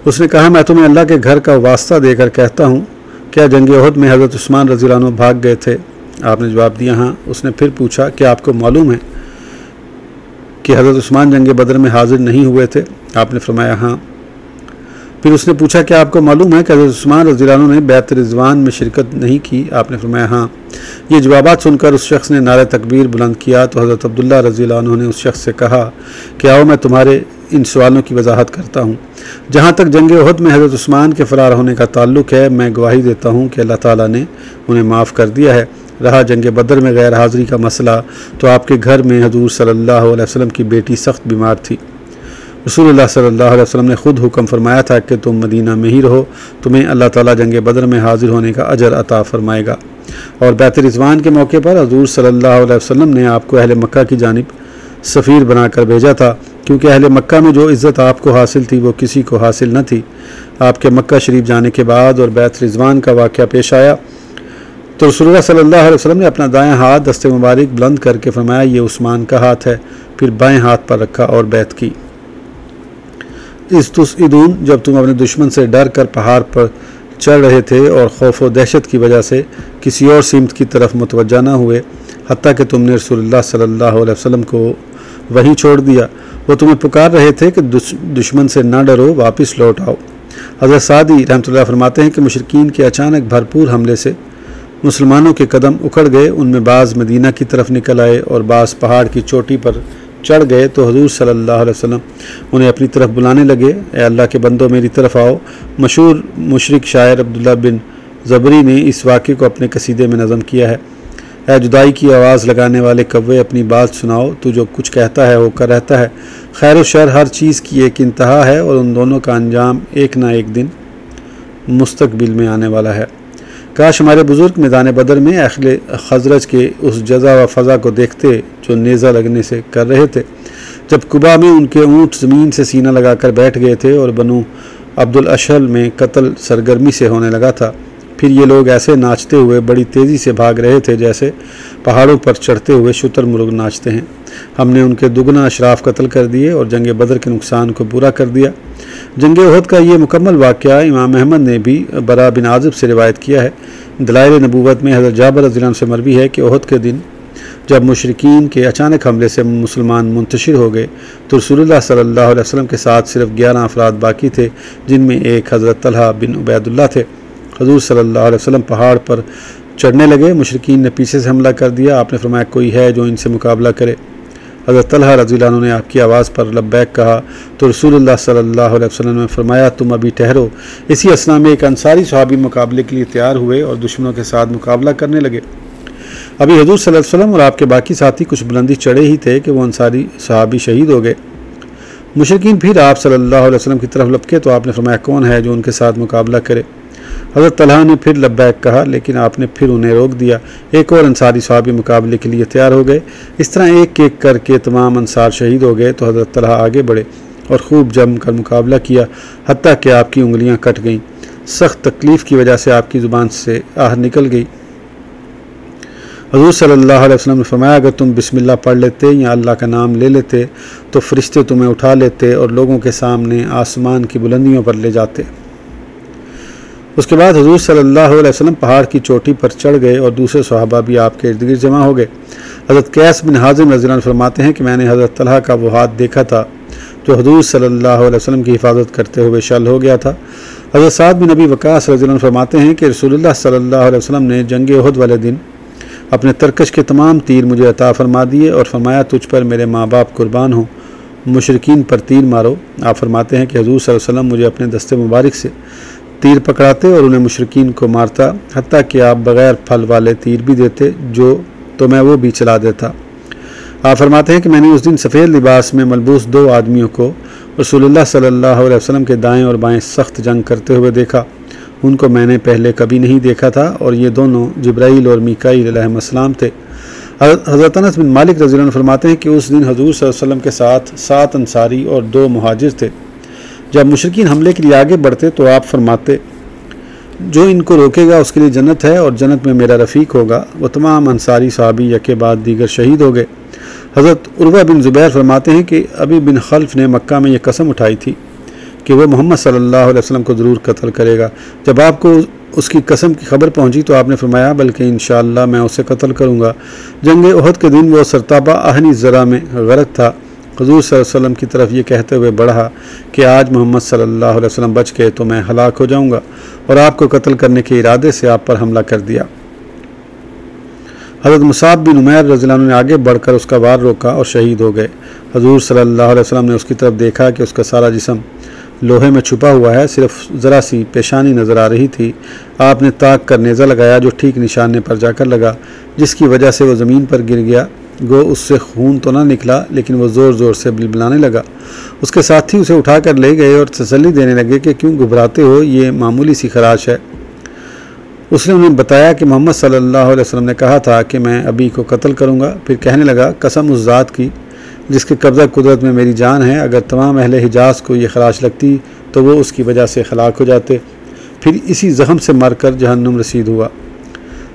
उसने कहा, मैं तुम्हें अल्लाह के घर का वास्ता देकर कहता हूँ, क्या जंग उहद में हज़रत उस्मान रज़ियल्लाहु अन्हु भाग गए थे। आपने जवाब दिया, हाँ। उसने फिर पूछा, क्या आपको मालूम है कि हज़रत उस्मान जंग बदर में हाजिर नहीं हुए थे। आपने फरमाया, हाँ। फिर उसने पूछा, क्या आपको मालूम है कि हज़रत उस्मान रज़ियल्लाहु अन्हु ने बैत रिज़वान में शिरकत नहीं की। आपने फरमाया, हाँ। ये जवाबात सुनकर उस शख्स ने नारे तकबीर बुलंद किया तो हज़रत अब्दुल्ला रज़ियल्लाहु अन्हु ने उस शख्स से कहा कि आओ मैं तुम्हारे इन सवालों की वजाहत करता हूँ। जहाँ तक जंग उहद में हज़रत उस्मान के फ़रार होने का ताल्लुक़ है, मैं गवाही देता हूँ कि अल्लाह ताला ने उन्हें माफ़ कर दिया है। रहा जंग बदर में गैर हाज़िरी का मसला, तो आपके घर में हजूर सल्लल्लाहु अलैहि वसल्लम की बेटी सख्त बीमार थी। रसूलुल्लाह सल्लल्लाहु अलैहि वसल्लम ने खुद हुक्म फरमाया था कि तुम मदीना में ही रहो, तुम्हें अल्लाह ताला जंग बदर में हाजिर होने का अजर अता फरमाएगा। और बैत रिज़वान के मौके पर हजूर सल्लल्लाहु अलैहि वसल्लम ने आपको अहले मक्का की जानिब सफ़ीर बनाकर भेजा था, क्योंकि अहले मक्का में जो इज़्ज़त आपको हासिल थी वो किसी को हासिल न थी। आपके मक्का शरीफ जाने के बाद और बैत रिज़वान का वाक़या पेश आया तो रसूलुल्लाह सल्लल्लाहु अलैहि वसल्लम ने अपना दायां हाथ दस्ते मुबारक बुलंद करके फरमाया, ये उस्मान का हाथ है। फिर बाएं हाथ पर रखा और बैत की। इस तुसईदून, जब तुम अपने दुश्मन से डर कर पहाड़ पर चढ़ रहे थे और खौफ व दहशत की वजह से किसी और सिमत की तरफ मुतवज्जा न हुए, हत्ता कि तुमने रसूलुल्लाह सल्लल्लाहु अलैहि वसल्लम को वहीं छोड़ दिया। वो तुम्हें पुकार रहे थे कि दुश्मन से ना डरो, वापस लौट आओ। हज़रत सादी रहमतुल्लाह फरमाते हैं कि मुशरिकीन के अचानक भरपूर हमले से मुसलमानों के कदम उखड़ गए। उनमें बाज़ मदीना की तरफ निकल आए और बाज़ पहाड़ की चोटी पर चढ़ गए तो हुज़ूर सल्लल्लाहु अलैहि वसल्लम उन्हें अपनी तरफ बुलाने लगे, ए अल्लाह के बंदों मेरी तरफ आओ। मशहूर मुशरिक शायर अब्दुल्ला बिन ज़बरी ने इस वाक़े को अपने कसीदे में नज़म किया है। ए जुदाई की आवाज़ लगाने वाले कव्वे, अपनी बात सुनाओ, तू जो कुछ कहता है होकर रहता है। खैर व शर हर चीज़ की एक इंतहा है और उन दोनों का अंजाम एक ना एक दिन मुस्तकबिल में आने वाला है। काश हमारे बुज़ुर्ग मैदान बदर में अहले खजरज के उस जज़ा व फ़ज़ा को देखते जो नेज़ा लगने से कर रहे थे, जब कुबा में उनके ऊँट ज़मीन से सीना लगाकर बैठ गए थे और बनु अब्दुल अशहल में कत्ल सरगर्मी से होने लगा था। फिर ये लोग ऐसे नाचते हुए बड़ी तेज़ी से भाग रहे थे जैसे पहाड़ों पर चढ़ते हुए शुतुरमुर्ग नाचते हैं। हमने उनके दुगना अशराफ कत्ल कर दिए और जंग बदर के नुकसान को पूरा कर दिया। जंग उहद का ये मुकम्मल वाक़या इमाम अहमद ने भी बरा बिन आज़िब से रिवायत किया है। दलाइल नबूवत में हज़रत जाबिर रज़ियल्लाहु अन्हु से मरवी है कि उहद के दिन जब मुशरिकीन के अचानक हमले से मुसलमान मुंतशिर हो गए तो रसूलुल्लाह सल्लल्लाहु अलैहि वसल्लम के साथ सिर्फ 11 अफराद बाकी थे, जिनमें एक हज़रत तलहा बिन उबैदुल्लाह थे। हज़ूर सल्लल्लाहु अलैहि वसल्लम पहाड़ पर चढ़ने लगे। मुशरिकीन ने पीछे से हमला कर दिया। आपने फरमाया, कोई है जो इनसे मुकाबला करे? हज़रत तलहा रज़ियल्लाहु अन्हु ने आपकी आवाज़ पर लब्बैक कहा तो रसूलुल्लाह सल्लल्लाहु अलैहि वसल्लम ने फरमाया, तुम अभी ठहरो। इसी असना में एक अंसारी सहाबी मुकाबले के लिए तैयार हुए और दुश्मनों के साथ मुकाबला करने लगे। अभी हज़ूर सल्लल्लाहु अलैहि वसल्लम और आपके बाकी साथी कुछ बुलंदी चढ़े ही थे कि वो अंसारी सहाबी शहीद हो गए। मुशरिकीन फिर आप सल्लल्लाहु अलैहि वसल्लम की तरफ लपके तो आपने फरमाया, कौन है जो उनके साथ मुकाबला करे? हज़रत तलहा ने फिर लब्बैक कहा, लेकिन आपने फिर उन्हें रोक दिया। एक और अंसारी सहाबी मुकाबले के लिए तैयार हो गए। इस तरह एक एक करके तमाम अंसार शहीद हो गए तो हज़रत तलहा आगे बढ़े और खूब जम कर मुकाबला किया, हत्ता कि आपकी उंगलियां कट गईं। सख्त तकलीफ़ की वजह से आपकी ज़ुबान से आह निकल गई। हज़ूर सल्लल्लाहु अलैहि वसल्लम ने फरमाया, अगर तुम बिस्मिल्लाह पढ़ लेते या अल्लाह का नाम ले लेते तो फरिश्ते तुम्हें उठा लेते और लोगों के सामने आसमान की बुलंदियों पर ले जाते। उसके बाद हज़ूर सल्लल्लाहु अलैहि वसल्लम पहाड़ की चोटी पर चढ़ गए और दूसरे सहाबा भी आपके इर्द गिर्द जमा हो गए। हज़रत कैस बिन हाज़िम रज़ियल्लाहु अन्हु फरमाते हैं कि मैंने हज़रत तलहा का वो हाथ देखा था जो हज़ूर सल्लल्लाहु अलैहि वसल्लम की हिफाजत करते हुए शल हो गया था। हज़रत साद बिन अबी वक़ास रज़ियल्लाहु अन्हु फरमाते हैं कि रसूलुल्लाह सल्लल्लाहु अलैहि वसल्लम ने जंग उहद वाले दिन अपने तरकश के तमाम तीर मुझे अता फरमा दिए और फरमाया, तुझ पर मेरे माँ बाप कुर्बान हों, मुशरिकीन पर तीर मारो। आप फरमाते हैं कि हज़ूर सल्लल्लाहु अलैहि वसल्लम मुझे अपने दस्ते मुबारक से तीर पकड़ाते और उन्हें मुशरिकीन को मारता, हत्ता कि आप बग़ैर फल वाले तीर भी देते जो तो मैं वो भी चला देता। आप फरमाते हैं कि मैंने उस दिन सफ़ेद लिबास में मलबूस 2 आदमियों को रसूलुल्लाह सल्लल्लाहु अलैहि वसल्लम के दाएं और बाएं सख्त जंग करते हुए देखा। उनको मैंने पहले कभी नहीं देखा था और ये दोनों जिब्राईल और मीकाईल अलैहिस्सलाम थे। हज़रत अनस बिन मालिक रज़ियल्लाहु अन्हु फरमाते हैं कि उस दिन हज़ूर सल्लल्लाहु अलैहि वसल्लम के साथ 7 अंसारी और 2 मुहाजिर थे। जब मुशरिकीन हमले के लिए आगे बढ़ते तो आप फरमाते, जो इनको रोकेगा उसके लिए जन्नत है और जन्नत में मेरा रफ़ीक होगा। वो तमाम अंसारी सहाबी यके बाद दीगर शहीद हो गए। हज़रत उर्वा बिन ज़ुबैर फरमाते हैं कि अबी बिन खल्फ ने मक्का में यह कसम उठाई थी कि वह मोहम्मद सल्लल्लाहु अलैहि वसल्लम को ज़रूर कत्ल करेगा। जब आपको उसकी कसम की खबर पहुंची तो आपने फरमाया, बल्कि इंशाअल्लाह मैं उसे कत्ल करूँगा। जंग उहद के दिन वो सरताबा आहनी ज़रा में गरक था। हज़ूर सल्लल्लाहु अलैहि वसल्लम की तरफ ये कहते हुए बढ़ा कि आज मोहम्मद सल्लल्लाहु अलैहि वसल्लम बच गए तो मैं हलाक हो जाऊँगा, और आपको कत्ल करने के इरादे से आप पर हमला कर दिया। हज़रत मुसाब बिन उमैर रज़ियल्लाहु अन्हु ने आगे बढ़कर उसका वार रोका और शहीद हो गए। हज़ूर सल्लल्लाहु अलैहि वसल्लम ने उसकी तरफ देखा कि उसका सारा जिस्म लोहे में छुपा हुआ है, सिर्फ ज़रा सी पेशानी नज़र आ रही थी। आपने ताक कर नेज़ा लगाया जो ठीक निशाने पर जाकर लगा, जिसकी वजह से वो ज़मीन पर गिर गया। गो उससे खून तो ना निकला, लेकिन वो ज़ोर ज़ोर से बिलबिलाने लगा। उसके साथी उसे उठाकर ले गए और तसल्ली देने लगे कि क्यों घबराते हो, ये मामूली सी खराश है। उसने उन्हें बताया कि मोहम्मद सल्लल्लाहु अलैहि वसल्लम ने कहा था कि मैं अभी को कत्ल करूँगा। फिर कहने लगा, कसम उस ज़ात की जिसके कब्ज़ा कुदरत में मेरी जान है, अगर तमाम अहले हिजाज़ को ये खराश लगती तो वो उसकी वजह से हलाक हो जाते। फिर इसी ज़ख़म से मरकर जहन्नुम रसीद हुआ।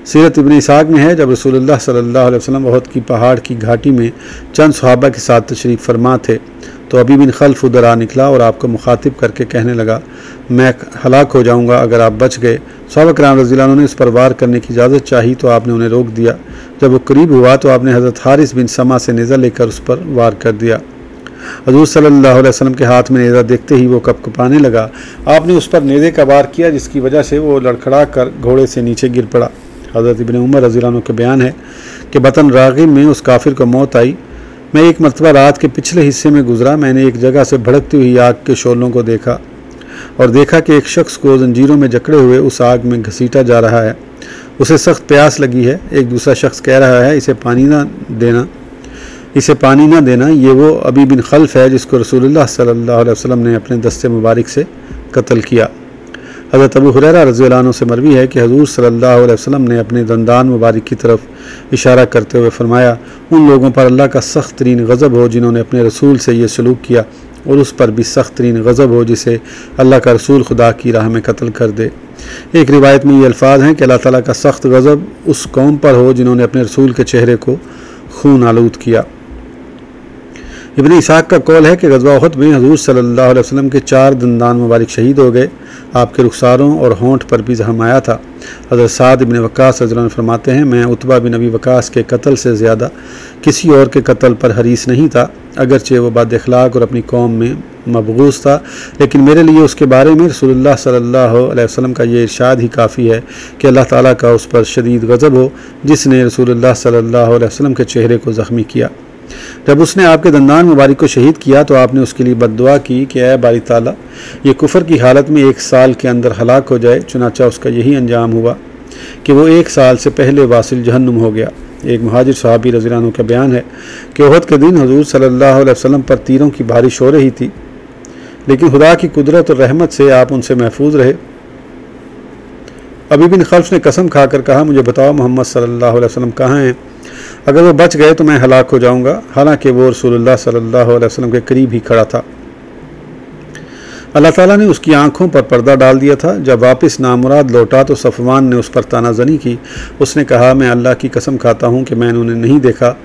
सीरत इब्न इसाक में है, जब रसूलुल्लाह सल्लल्लाहु अलैहि वसल्लम उहद की पहाड़ की घाटी में चंद सहाबा के साथ तशरीफ़ फरमा थे तो अबी बिन खल्फ उधर आ निकला और आपको मुखातिब करके कहने लगा, मैं हलाक हो जाऊँगा अगर आप बच गए। सहाबा किराम रज़ियल्लाहु अन्हुम ने उस पर वार करने की इजाज़त चाही तो आपने उन्हें रोक दिया। जब वो करीब हुआ तो आपने हज़रत हारिस बिन समा से नेज़ा लेकर उस पर वार कर दिया। हज़ूर सल्लल्लाहु अलैहि वसल्लम के हाथ में नेज़ा देखते ही वो कँपकँपाने लगा। आपने उस पर नेज़े का वार किया, जिसकी वजह से वो लड़खड़ा कर घोड़े से नीचे गिर पड़ा। हज़रत इब्न उमर रज़ियल्लाहु अन्हु का बयान है कि बतन राग़िब में उस काफिर को मौत आई। मैं एक मरतबा रात के पिछले हिस्से में गुजरा, मैंने एक जगह से भड़कती हुई आग के शोलों को देखा और देखा कि एक शख्स को जंजीरों में जकड़े हुए उस आग में घसीटा जा रहा है। उसे सख्त प्यास लगी है। एक दूसरा शख्स कह रहा है, इसे पानी ना देना। ये वो अबी बिन खल्फ है जिसको रसूलुल्लाह सल्लल्लाहु अलैहि वसल्लम ने अपने दस्ते मुबारक से कत्ल किया। हज़रत अबू हुरैरा रज़ियल्लाहु अन्हु से मरवी है कि हुज़ूर सल्लल्लाहु अलैहि वसल्लम ने अपने दंदान मुबारक की तरफ इशारा करते हुए फरमाया, उन लोगों पर अल्लाह का सख्त तरीन गज़ब हो जिन्होंने अपने रसूल से ये सलूक किया, और उस पर भी सख्त तरीन गज़ब हो जिसे अल्लाह का रसूल खुदा की राह में कत्ल कर दे। एक रिवायत में ये अल्फाज हैं कि अल्लाह ताला का सख्त गज़ब उस कौम पर हो जिन्होंने अपने रसूल के चेहरे को खून आलूद किया। इब्न इसाक का कौल है कि ग़ज़वा उहद में हुज़ूर सल्लल्लाहु अलैहि वसल्लम के 4 दंदान मुबारक शहीद हो गए। आपके रुखसारों और होंठ पर भी ज़ख्म आया था। हज़रत साद इब्न वक्कास रज़ियल्लाहु अन्हु फरमाते हैं, मैं उतबा बिन अबी वक्कास के कत्ल से ज़्यादा किसी और के कत्ल पर हरीस नहीं था, अगरचे वो बद अखलाक और अपनी कौम में मबगूज़ था, लेकिन मेरे लिए उसके बारे में रसूलुल्लाह सल्लल्लाहु अलैहि वसल्लम का ये इरशाद ही काफ़ी है कि अल्लाह ताला का उस पर शदीद गज़ब हो जिसने रसूलुल्लाह सल्लल्लाहु अलैहि वसल्लम के चेहरे को ज़ख्मी किया। जब उसने आपके दंदान मुबारक को शहीद किया तो आपने उसके लिए बद्दुआ की कि ऐ बारी ताला, ये कुफ़र की हालत में 1 साल के अंदर हलाक हो जाए। चुनाचा उसका यही अंजाम हुआ कि वो 1 साल से पहले वासिल जहन्नुम हो गया। एक मुहाजिर सहाबी रज़ियल्लाहु अन्हु का बयान है कि उहद के दिन हुज़ूर सल्लल्लाहु अलैहि वसल्लम पर तीरों की बारिश हो रही थी, लेकिन खुदा की कुदरत और रहमत से आप उनसे महफूज रहे। अबी बिन खल्फ ने कसम खाकर कहा, मुझे बताओ मोहम्मद सल्लल्लाहु अलैहि वसल्लम कहाँ हैं? अगर वो बच गए तो मैं हलाक हो जाऊंगा। हालांकि वो रसूलुल्लाह सल्लल्लाहु अलैहि वसल्लम के करीब ही खड़ा था। अल्लाह ताला ने उसकी आंखों पर पर्दा डाल दिया था। जब वापस नामुराद लौटा तो सफ़वान ने उस पर तानाज़नी की। उसने कहा, मैं अल्लाह की कसम खाता हूँ कि मैंने उन्हें नहीं देखा,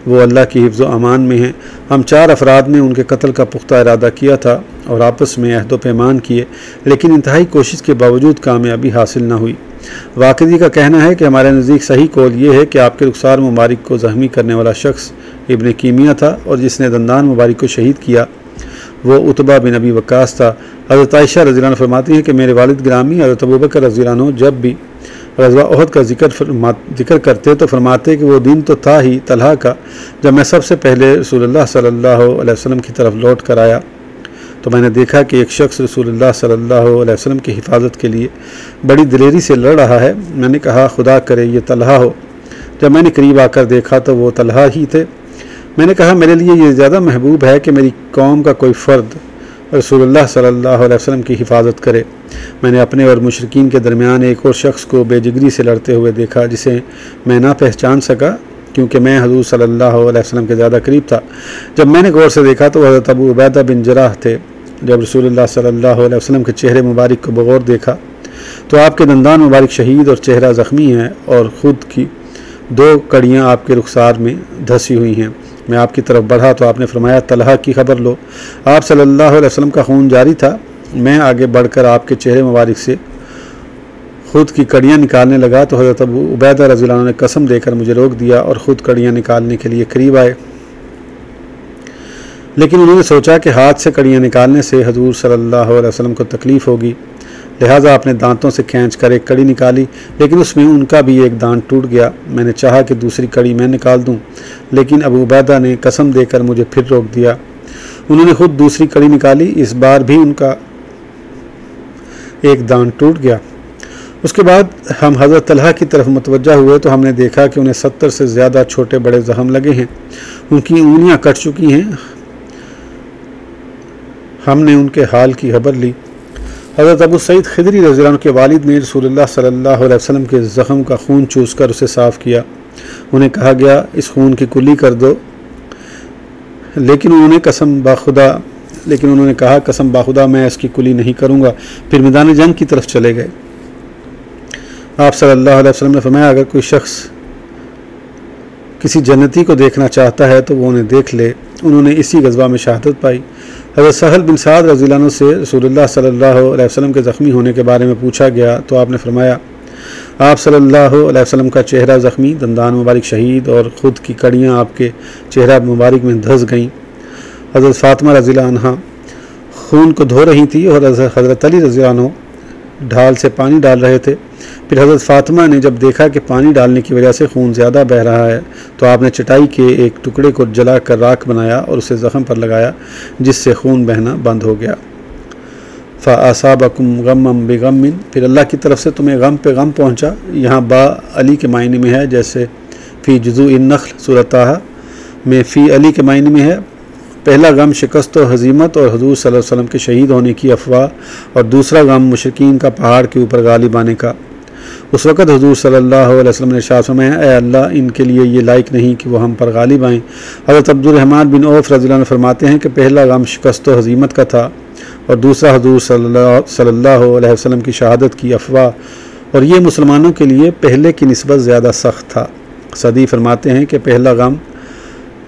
वो अल्लाह की हिफ्ज़ व अमान में हैं। हम 4 अफराद ने उनके कत्ल का पुख्ता इरादा किया था और आपस में अहद व पैमान किए, लेकिन इंतहाई कोशिश के बावजूद कामयाबी हासिल न हुई। वाक़िदी का कहना है कि हमारे नज़दीक सही कौल ये है कि आपके रुखसार मुबारक को ज़ख्मी करने वाला शख्स इब्न कीमिया था, और जिसने दंदान मुबारक को शहीद किया वो उतबा बिन अबी वक्कास था। हज़रत आयशा रज़ियल्लाहु अन्हा फरमाती हैं कि मेरे वालिद गिरामी हज़रत अबू बकर रज़ियल्लाहु अन्हु जब भी ग़ज़वा उहद का जिक्र करते तो फरमाते कि वो दिन तो था ही तलहा का जब मैं सबसे पहले रसूलुल्लाह सल्लल्लाहु अलैहि वसल्लम की तरफ लौट कर आया तो मैंने देखा कि एक शख्स रसूलुल्लाह सल्लल्लाहु अलैहि वसल्लम की हिफाजत के लिए बड़ी दिलेरी से लड़ रहा है। मैंने कहा, खुदा करे ये तलहा हो। जब मैंने करीब आकर देखा तो वो तलहा ही थे। मैंने कहा, मेरे लिए ये ज़्यादा महबूब है कि मेरी कौम का कोई फ़र्द रसूलुल्लाह सल्लल्लाहु अलैहि वसल्लम की हिफाजत करे। मैंने अपने और मुशरिकीन के दरमियान एक और शख्स को बेजिगरी से लड़ते हुए देखा जिसे मैं ना पहचान सका क्योंकि मैं हुज़ूर सल्लल्लाहु अलैहि वसल्लम के ज़्यादा करीब था। जब मैंने गौर से देखा तो हज़रत अबू उबैदा बिन जराह थे। जब रसूलुल्लाह सल्लल्लाहु अलैहि वसल्लम के चेहरे मुबारक को बगौर देखा तो आपके दंदान मुबारक शहीद और चेहरा ज़ख्मी है और ख़ुद की 2 कड़ियाँ आपके रुखसार में धंसी हुई हैं। मैं आपकी तरफ बढ़ा तो आपने फरमाया, तलहा की खबर लो। आप सल्लल्लाहु अलैहि वसल्लम का खून जारी था। मैं आगे बढ़कर आपके चेहरे मुबारक से ख़ुद की कड़ियाँ निकालने लगा तो हज़रत अबू उबैदा रज़ियल्लाहु अन्हु ने कसम देकर मुझे रोक दिया और ख़ुद कड़ियाँ निकालने के लिए करीब आए, लेकिन उन्होंने सोचा कि हाथ से कड़ियाँ निकालने से हज़ूर सल्लल्लाहु अलैहि वसल्लम को तकलीफ़ होगी, लिहाजा अपने दांतों से खींचकर एक कड़ी निकाली, लेकिन उसमें उनका भी एक दांत टूट गया। मैंने चाहा कि दूसरी कड़ी मैं निकाल दूं, लेकिन अबू उबैदा ने कसम देकर मुझे फिर रोक दिया। उन्होंने खुद दूसरी कड़ी निकाली, इस बार भी उनका एक दांत टूट गया। उसके बाद हम हज़रत तलहा की तरफ मुतवज्जा हुए तो हमने देखा कि उन्हें 70 से ज़्यादा छोटे बड़े ज़ख्म लगे हैं, उनकी उंगलियां कट चुकी हैं। हमने उनके हाल की खबर ली। हज़रत अबू सईद खिदरी रज़ियल्लाहु अन्हु के वालिद ने रसूलुल्लाह सल्लल्लाहु अलैहि वसल्लम के ज़ख्म का खून चूसकर उसे साफ़ किया। उन्हें कहा गया, इस खून की कुल्ली कर दो, लेकिन उन्होंने कहा, कसम बाखुदा मैं इसकी कुली नहीं करूँगा। फिर मैदान जंग की तरफ चले गए। आप सल्लल्लाहु अलैहि वसल्लम ने फरमाया, अगर कोई शख्स किसी जन्नती को देखना चाहता है तो वो उन्हें देख ले। उन्होंने इसी ग़ज़वा में शहादत पाई। हज़रत सहल बिन साद रज़ियल्लाहु अन्हु से रसूलुल्लाह सल्लल्लाहु अलैहि वसल्लम के ज़ख्मी होने के बारे में पूछा गया तो आपने फरमाया, आप सल्लल्लाहु अलैहि वसल्लम का चेहरा ज़ख्मी, दंदान मुबारक शहीद और ख़ुद की कड़ियाँ आपके चेहरा मुबारक में धंस गईं। हज़रत फ़ातिमा रज़ियल्लाहु अन्हा खून को धो रही थी और हज़रत अली रज़ियल्लाहु अन्हु ढाल से पानी डाल रहे थे। फिर हज़रत फ़ातिमा ने जब देखा कि पानी डालने की वजह से खून ज़्यादा बह रहा है तो आपने चटाई के एक टुकड़े को जला कर राख बनाया और उसे ज़ख्म पर लगाया, जिससे खून बहना बंद हो गया। फ़असाबकुम गम्मम बिगम्मिन, फिर अल्लाह की तरफ से तुम्हें गम पे गम पहुँचा। यहाँ बा अली के मायने में है, जैसे फ़ी जुज़ूइन नख्ल सूरह ताहा में फ़ी अली के मायने में है। पहला गम शिकस्त और हज़ीमत और हुज़ूर सल्लल्लाहु अलैहि वसल्लम के शहीद होने की अफवाह, और दूसरा गम मुशरिकीन का पहाड़ के ऊपर गालिब आने का। उस वक़्त हुज़ूर सल्लल्लाहु अलैहि वसल्लम ने इरशाद फरमाया, ऐ अल्लाह, इनके लिए ये लायक नहीं कि वो हम पर गालिब आएँ। हज़रत अब्दुर्रहमान बिन औफ रज़ियल्लाहु अन्हु फरमाते हैं कि पहला गम शिकस्त और हज़ीमत का था और दूसरा हुज़ूर सल्लल्लाहु अलैहि वसल्लम की शहादत की अफवाह, और ये मुसलमानों के लिए पहले की निस्बत ज़्यादा सख्त था। सदी फरमाते हैं कि पहला गम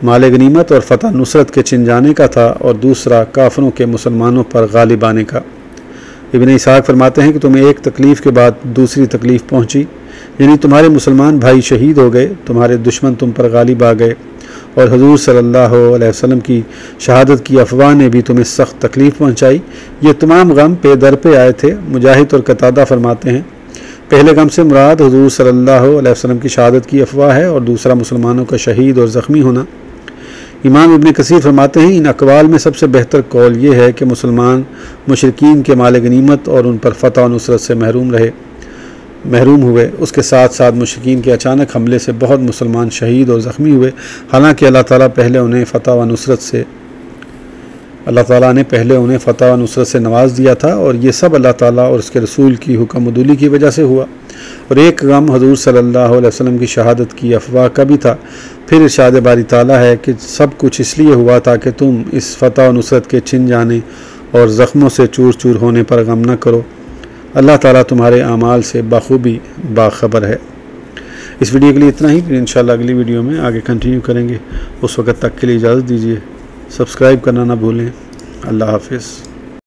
माल गनीमत और फ़तह नुसरत के छिन जाने का था और दूसरा काफरों के मुसलमानों पर गालिब आने का। इब्न इसाक फरमाते हैं कि तुम्हें एक तकलीफ़ के बाद दूसरी तकलीफ़ पहुँची, यानी तुम्हारे मुसलमान भाई शहीद हो गए, तुम्हारे दुश्मन तुम पर गालिब आ गए, और हुज़ूर सल्लल्लाहु अलैहि वसल्लम की शहादत की अफवाह ने भी तुम्हें सख्त तकलीफ़ पहुँचाई। ये तमाम गम पे दर पे आए थे। मुजाहिद और कतादा फरमाते हैं, पहले गम से मुराद हुज़ूर सल्लल्लाहु अलैहि वसल्लम की शहादत की अफवाह है और दूसरा मुसलमानों का शहीद और ज़ख्मी होना। इमाम इब्न कसीर फरमाते हैं, इन अक़वाल में सबसे बेहतर कौल ये है कि मुसलमान मुशरिकीन के माल गनीमत और उन पर फ़तह और नुसरत से महरूम हुए। उसके साथ साथ मुशरिकीन के अचानक हमले से बहुत मुसलमान शहीद और ज़ख्मी हुए। हालांकि अल्लाह ताला ने पहले उन्हें फ़तह व नुसरत से नवाज दिया था, और ये सब अल्लाह ताला और उसके रसूल की हुक्मदुली की वजह से हुआ। और एक गम हुज़ूर सल्लल्लाहु अलैहि वसल्लम की शहादत की अफवाह का भी था। फिर इरशाद बारी ताला है कि सब कुछ इसलिए हुआ था कि तुम इस फ़तह व नुसरत के छिन जाने और ज़ख्मों से चूर चूर होने पर गम न करो। अल्लाह ताला तुम्हारे आमाल से बाखूबी बाखबर है। इस वीडियो के लिए इतना ही, फिर इंशाअल्लाह अगली वीडियो में आगे कंटिन्यू करेंगे। उस वक़्त तक के लिए इजाज़त दीजिए। सब्सक्राइब करना ना भूलें। अल्लाह हाफ़िज़।